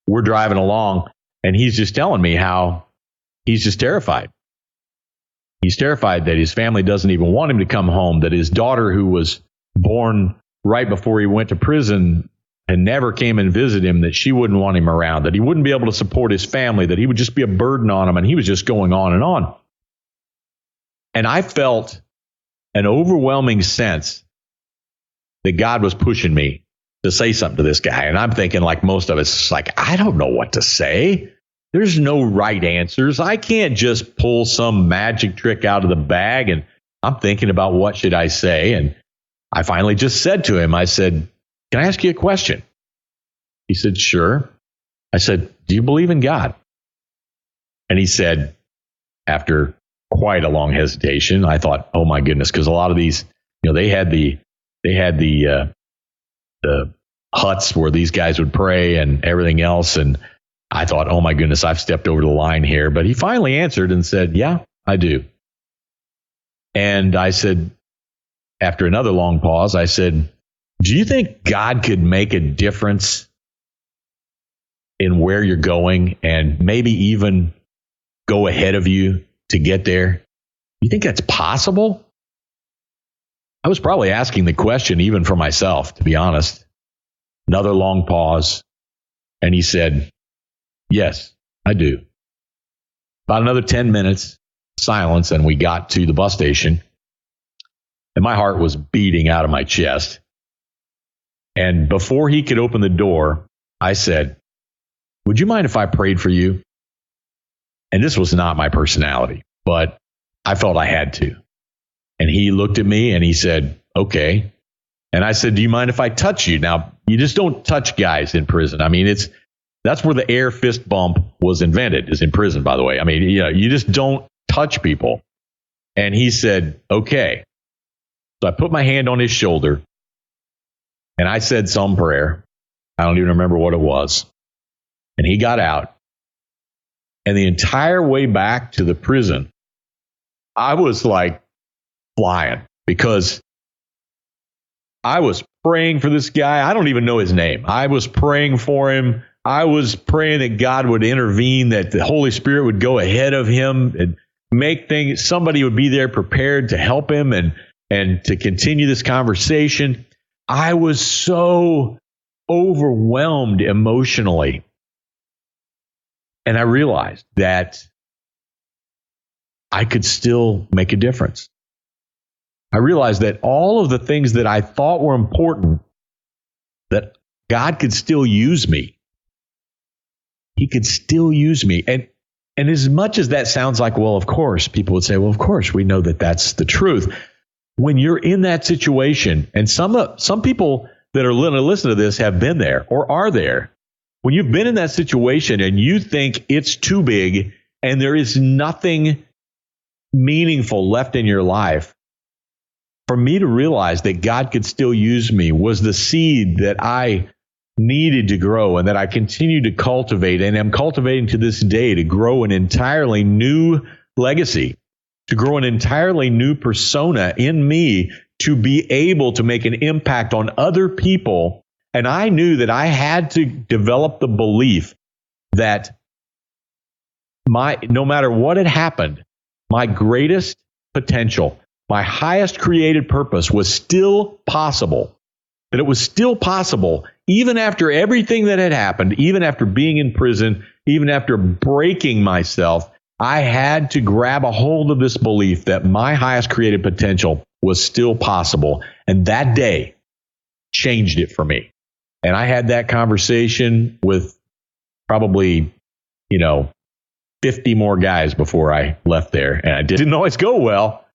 we're driving along, and he's just telling me how he's just terrified. He's terrified that his family doesn't even want him to come home, that his daughter, who was born right before he went to prison and never came and visited him, that she wouldn't want him around, that he wouldn't be able to support his family, that he would just be a burden on him. And he was just going on and on. And I felt an overwhelming sense that God was pushing me to say something to this guy. And I'm thinking, like most of us, like, I don't know what to say. There's no right answers. I can't just pull some magic trick out of the bag. And I'm thinking about what should I say. And I finally just said to him, I said, "Can I ask you a question?" He said, "Sure." I said, "Do you believe in God?" And he said, after quite a long hesitation, I thought, oh my goodness, because a lot of these, they had the huts where these guys would pray and everything else. And I thought, oh my goodness, I've stepped over the line here. But he finally answered and said, "Yeah, I do." And I said, after another long pause, I said, "Do you think God could make a difference in where you're going and maybe even go ahead of you to get there? You think that's possible?" I was probably asking the question even for myself, to be honest. Another long pause. And he said, "Yes, I do." About another 10 minutes, silence, and we got to the bus station. And my heart was beating out of my chest. And before he could open the door, I said, "Would you mind if I prayed for you?" And this was not my personality, but I felt I had to. And he looked at me and he said, "Okay." And I said, "Do you mind if I touch you?" Now, you just don't touch guys in prison. I mean, that's where the air fist bump was invented, is in prison, by the way. I mean, you just don't touch people. And he said, "Okay." So I put my hand on his shoulder and I said some prayer. I don't even remember what it was. And he got out And the entire way back to the prison, I was like flying because I was praying for this guy. I don't even know his name. I was praying for him. I was praying that God would intervene, that the Holy Spirit would go ahead of him and make things, somebody would be there prepared to help him and to continue this conversation. I was so overwhelmed emotionally. And I realized that I could still make a difference. I realized that all of the things that I thought were important, that God could still use me. He could still use me. And as much as that sounds like, well, of course, people would say, well, of course, we know that that's the truth. When you're in that situation, and some people that are going to listen to this have been there or are there, when you've been in that situation and you think it's too big and there is nothing meaningful left in your life, for me to realize that God could still use me was the seed that I needed to grow and that I continue to cultivate and am cultivating to this day to grow an entirely new legacy, to grow an entirely new persona in me, to be able to make an impact on other people. And I knew that I had to develop the belief that no matter what had happened, my greatest potential, my highest created purpose was still possible. That it was still possible, even after everything that had happened, even after being in prison, even after breaking myself, I had to grab a hold of this belief that my highest created potential was still possible. And that day changed it for me. And I had that conversation with probably, 50 more guys before I left there. And it didn't always go well,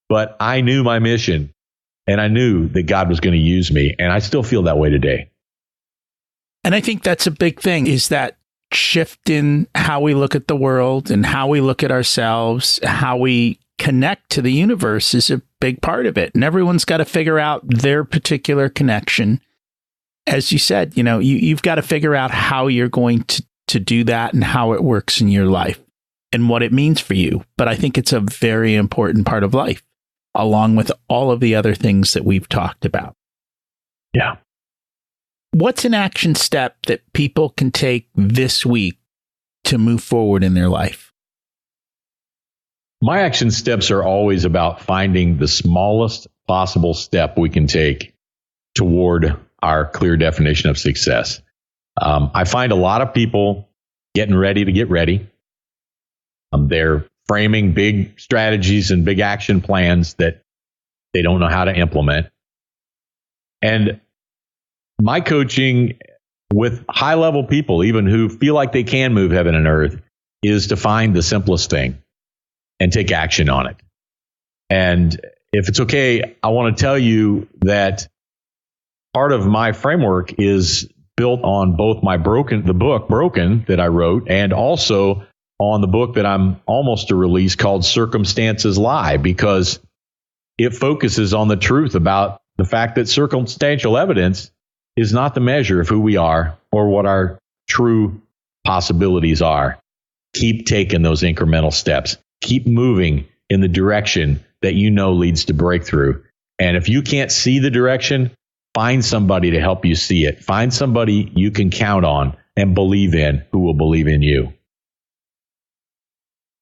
but I knew my mission. And I knew that God was going to use me. And I still feel that way today. And I think that's a big thing, is that shift in how we look at the world and how we look at ourselves, how we connect to the universe is a big part of it. And everyone's got to figure out their particular connection. As you said, you've got to figure out how you're going to do that and how it works in your life and what it means for you. But I think it's a very important part of life, along with all of the other things that we've talked about. Yeah. What's an action step that people can take this week to move forward in their life? My action steps are always about finding the smallest possible step we can take toward our clear definition of success. I find a lot of people getting ready to get ready. They're framing big strategies and big action plans that they don't know how to implement. And my coaching with high-level people, even who feel like they can move heaven and earth, is to find the simplest thing and take action on it. And if it's okay, I want to tell you that part of my framework is built on both the book Broken that I wrote, and also on the book that I'm almost to release called Circumstances Lie, because it focuses on the truth about the fact that circumstantial evidence is not the measure of who we are or what our true possibilities are. Keep taking those incremental steps. Keep moving in the direction that leads to breakthrough. And if you can't see the direction, find somebody to help you see it. Find somebody you can count on and believe in who will believe in you.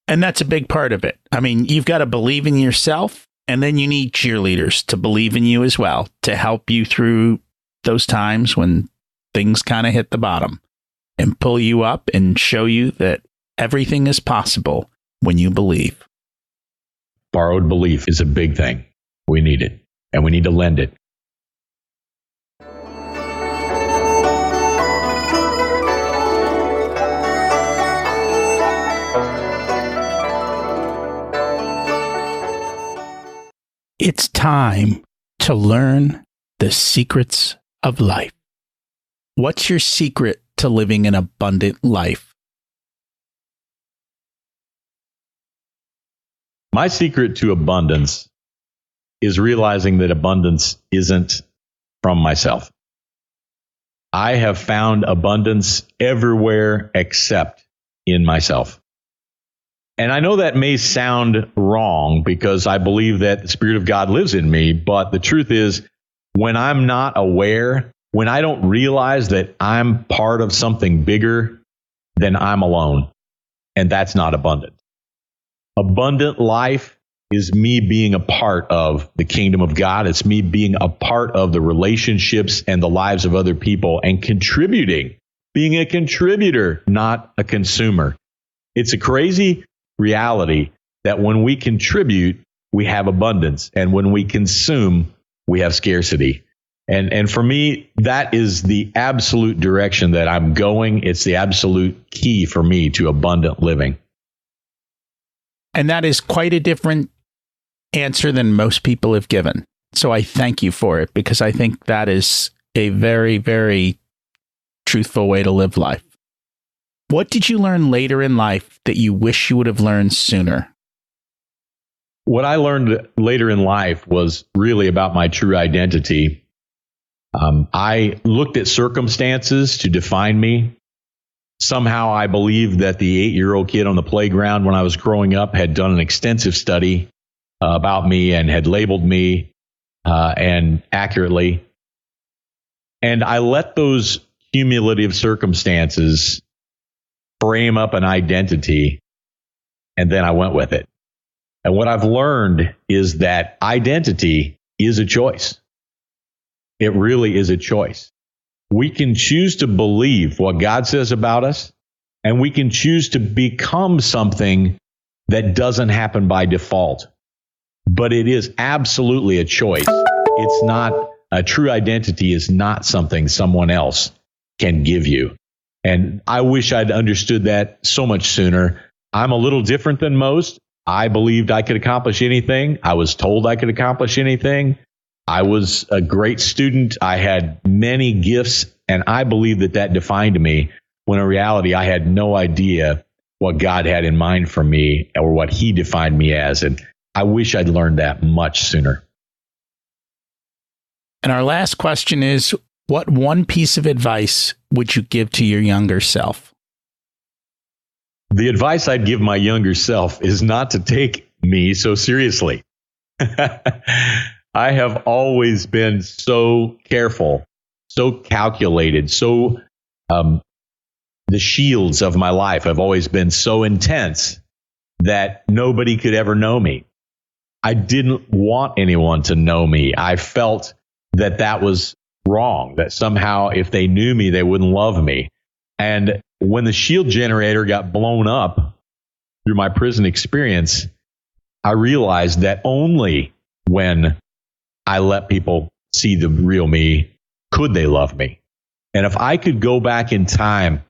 And that's a big part of it. I mean, you've got to believe in yourself, and then you need cheerleaders to believe in you as well, to help you through those times when things kind of hit the bottom and pull you up and show you that everything is possible when you believe. Borrowed belief is a big thing. We need it, and we need to lend it. It's time to learn the secrets of life. What's your secret to living an abundant life? My secret to abundance is realizing that abundance isn't from myself. I have found abundance everywhere except in myself. And I know that may sound wrong because I believe that the Spirit of God lives in me. But the truth is, when I'm not aware, when I don't realize that I'm part of something bigger, then I'm alone. And that's not abundant. Abundant life is me being a part of the kingdom of God. It's me being a part of the relationships and the lives of other people and contributing, being a contributor, not a consumer. It's a crazy reality that when we contribute, we have abundance. And when we consume, we have scarcity. And for me, that is the absolute direction that I'm going. It's the absolute key for me to abundant living. And that is quite a different answer than most people have given. So I thank you for it, because I think that is a very, very truthful way to live life. What did you learn later in life that you wish you would have learned sooner? What I learned later in life was really about my true identity. I looked at circumstances to define me. Somehow I believed that the 8-year-old kid on the playground when I was growing up had done an extensive study about me and had labeled me and accurately. And I let those cumulative circumstances frame up an identity, and then I went with it. And what I've learned is that identity is a choice. It really is a choice. We can choose to believe what God says about us, and we can choose to become something that doesn't happen by default. But it is absolutely a choice. It's not, a true identity is not something someone else can give you. And I wish I'd understood that so much sooner. I'm a little different than most. I believed I could accomplish anything. I was told I could accomplish anything. I was a great student. I had many gifts, and I believed that that defined me, when in reality, I had no idea what God had in mind for me or what He defined me as. And I wish I'd learned that much sooner. And our last question is, what one piece of advice would you give to your younger self? The advice I'd give my younger self is not to take me so seriously. I have always been so careful, so calculated, so the shields of my life have always been so intense that nobody could ever know me. I didn't want anyone to know me. I felt that that was wrong, that somehow if they knew me, they wouldn't love me. And when the shield generator got blown up through my prison experience, I realized that only when I let people see the real me could they love me. And if I could go back in time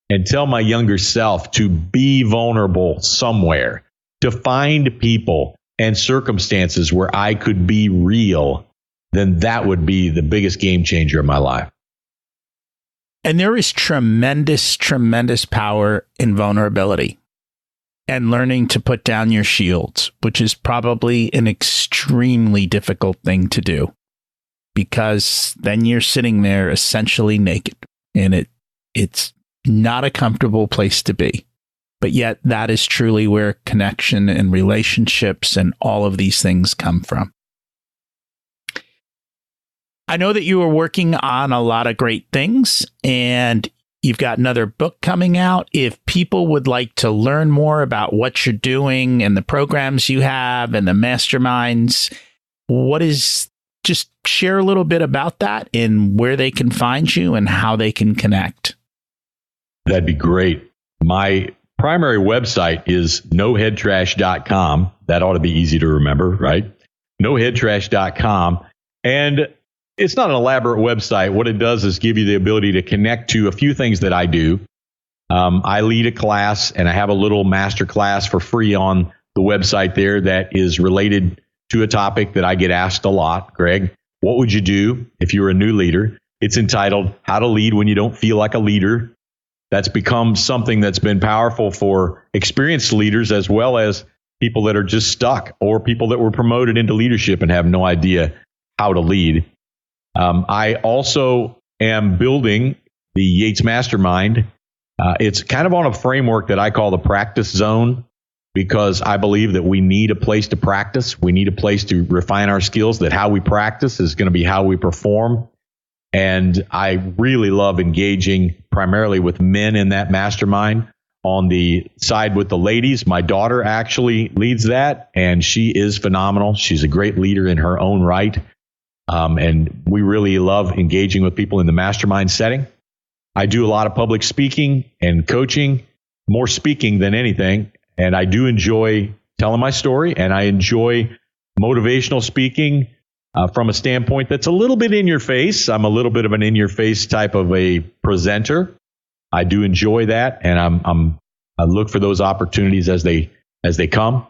and tell my younger self to be vulnerable somewhere, to find people and circumstances where I could be real, then that would be the biggest game changer of my life. And there is tremendous, tremendous power in vulnerability and learning to put down your shields, which is probably an extremely difficult thing to do, because then you're sitting there essentially naked, and it's not a comfortable place to be. But yet that is truly where connection and relationships and all of these things come from. I know that you are working on a lot of great things, and you've got another book coming out. If people would like to learn more about what you're doing and the programs you have and the masterminds, just share a little bit about that and where they can find you and how they can connect. That'd be great. My primary website is noheadtrash.com. That ought to be easy to remember, right? Noheadtrash.com. And it's not an elaborate website. What it does is give you the ability to connect to a few things that I do. I lead a class, and I have a little master class for free on the website there that is related to a topic that I get asked a lot. Greg, what would you do if you were a new leader? It's entitled How to Lead When You Don't Feel Like a Leader. That's become something that's been powerful for experienced leaders, as well as people that are just stuck, or people that were promoted into leadership and have no idea how to lead. I also am building the Yates Mastermind It's kind of on a framework that I call the practice zone, because I believe that we need a place to practice. We need a place to refine our skills, that how we practice is going to be how we perform. And I really love engaging primarily with men in that mastermind. On the side with the ladies, my daughter actually leads that, and she is phenomenal. She's a great leader in her own right. And we really love engaging with people in the mastermind setting. I do a lot of public speaking and coaching, more speaking than anything. And I do enjoy telling my story, and I enjoy motivational speaking from a standpoint that's a little bit in your face. I'm a little bit of an in your face type of a presenter. I do enjoy that, and I look for those opportunities as they come.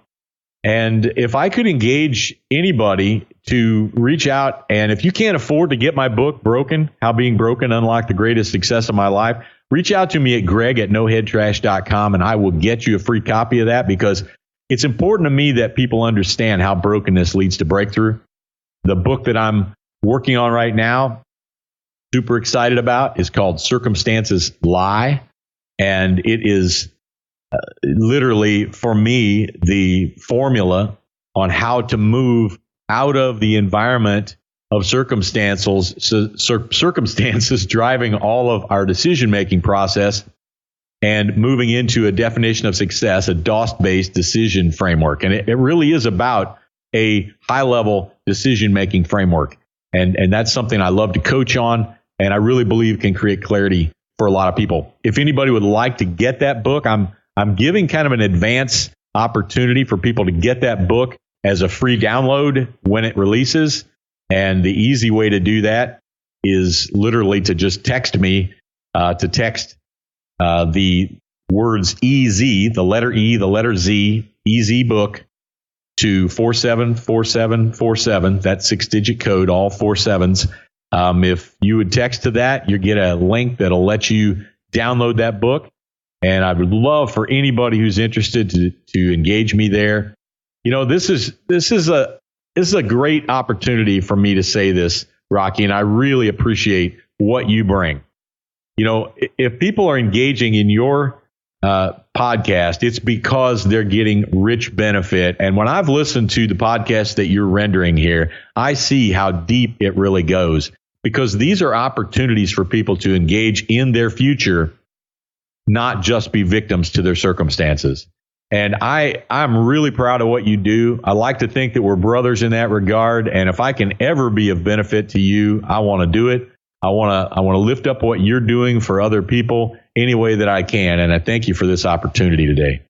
And if I could engage anybody to reach out, and if you can't afford to get my book, Broken, How Being Broken Unlocked the Greatest Success of My Life, reach out to me at greg@noheadtrash.com, and I will get you a free copy of that, because it's important to me that people understand how brokenness leads to breakthrough. The book that I'm working on right now, super excited about, is called Circumstances Lie. And it is literally, for me, the formula on how to move out of the environment of circumstances driving all of our decision-making process, and moving into a definition of success, a DOS-based decision framework. And it really is about a high-level decision-making framework. And that's something I love to coach on, and I really believe can create clarity for a lot of people. If anybody would like to get that book, I'm giving kind of an advance opportunity for people to get that book as a free download when it releases. And the easy way to do that is literally to just text me, the words EZ, the letter E, the letter Z, EZ book, to 474747. That 6-digit code, all 4 sevens. If you would text to that, you get a link that'll let you download that book. And I would love for anybody who's interested to engage me there. You know, this is a great opportunity for me to say this, Rocky, and I really appreciate what you bring. You know, if people are engaging in your podcast, it's because they're getting rich benefit. And when I've listened to the podcast that you're rendering here, I see how deep it really goes, because these are opportunities for people to engage in their future, not just be victims to their circumstances. And I'm really proud of what you do. I like to think that we're brothers in that regard. And if I can ever be of benefit to you, I want to do it. I want to lift up what you're doing for other people any way that I can. And I thank you for this opportunity today.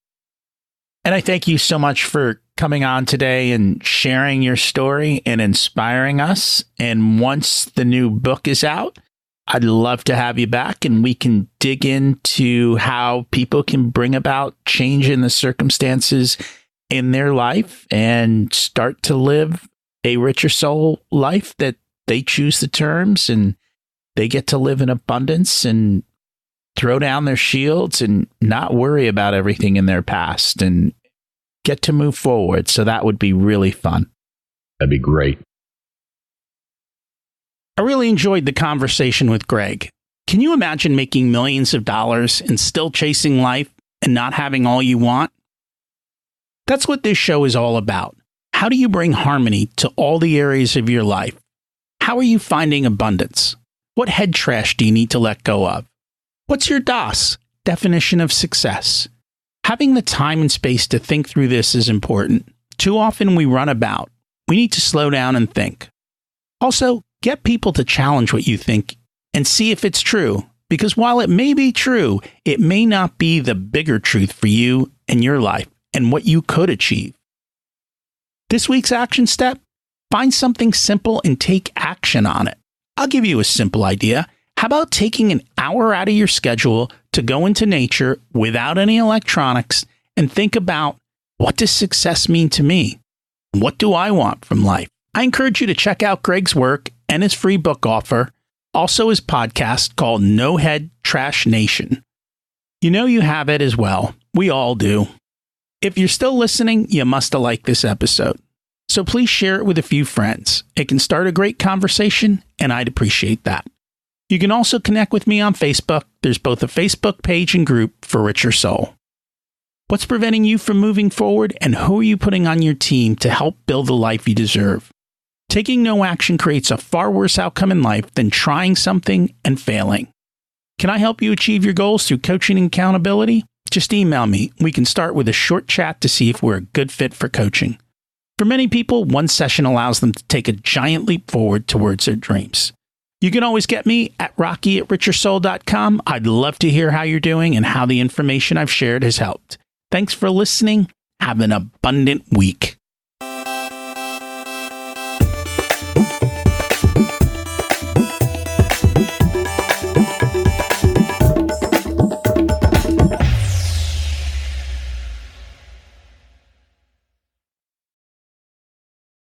And I thank you so much for coming on today and sharing your story and inspiring us. And once the new book is out, I'd love to have you back, and we can dig into how people can bring about change in the circumstances in their life and start to live a richer soul life, that they choose the terms and they get to live in abundance and throw down their shields and not worry about everything in their past and get to move forward. So that would be really fun. That'd be great. I really enjoyed the conversation with Greg. Can you imagine making millions of dollars and still chasing life and not having all you want? That's what this show is all about. How do you bring harmony to all the areas of your life? How are you finding abundance? What head trash do you need to let go of? What's your DOS, definition of success? Having the time and space to think through this is important. Too often we run about. We need to slow down and think. Also, get people to challenge what you think and see if it's true, because while it may be true, it may not be the bigger truth for you and your life and what you could achieve. This week's action step: find something simple and take action on it. I'll give you a simple idea. How about taking an hour out of your schedule to go into nature without any electronics and think about, what does success mean to me? What do I want from life? I encourage you to check out Greg's work and his free book offer, also his podcast called No Head Trash Nation. You know you have it as well. We all do. If you're still listening, you must have liked this episode. So please share it with a few friends. It can start a great conversation, and I'd appreciate that. You can also connect with me on Facebook. There's both a Facebook page and group for Richer Soul. What's preventing you from moving forward, and who are you putting on your team to help build the life you deserve? Taking no action creates a far worse outcome in life than trying something and failing. Can I help you achieve your goals through coaching and accountability? Just email me. We can start with a short chat to see if we're a good fit for coaching. For many people, one session allows them to take a giant leap forward towards their dreams. You can always get me at rocky@richersoul.com. I'd love to hear how you're doing and how the information I've shared has helped. Thanks for listening. Have an abundant week.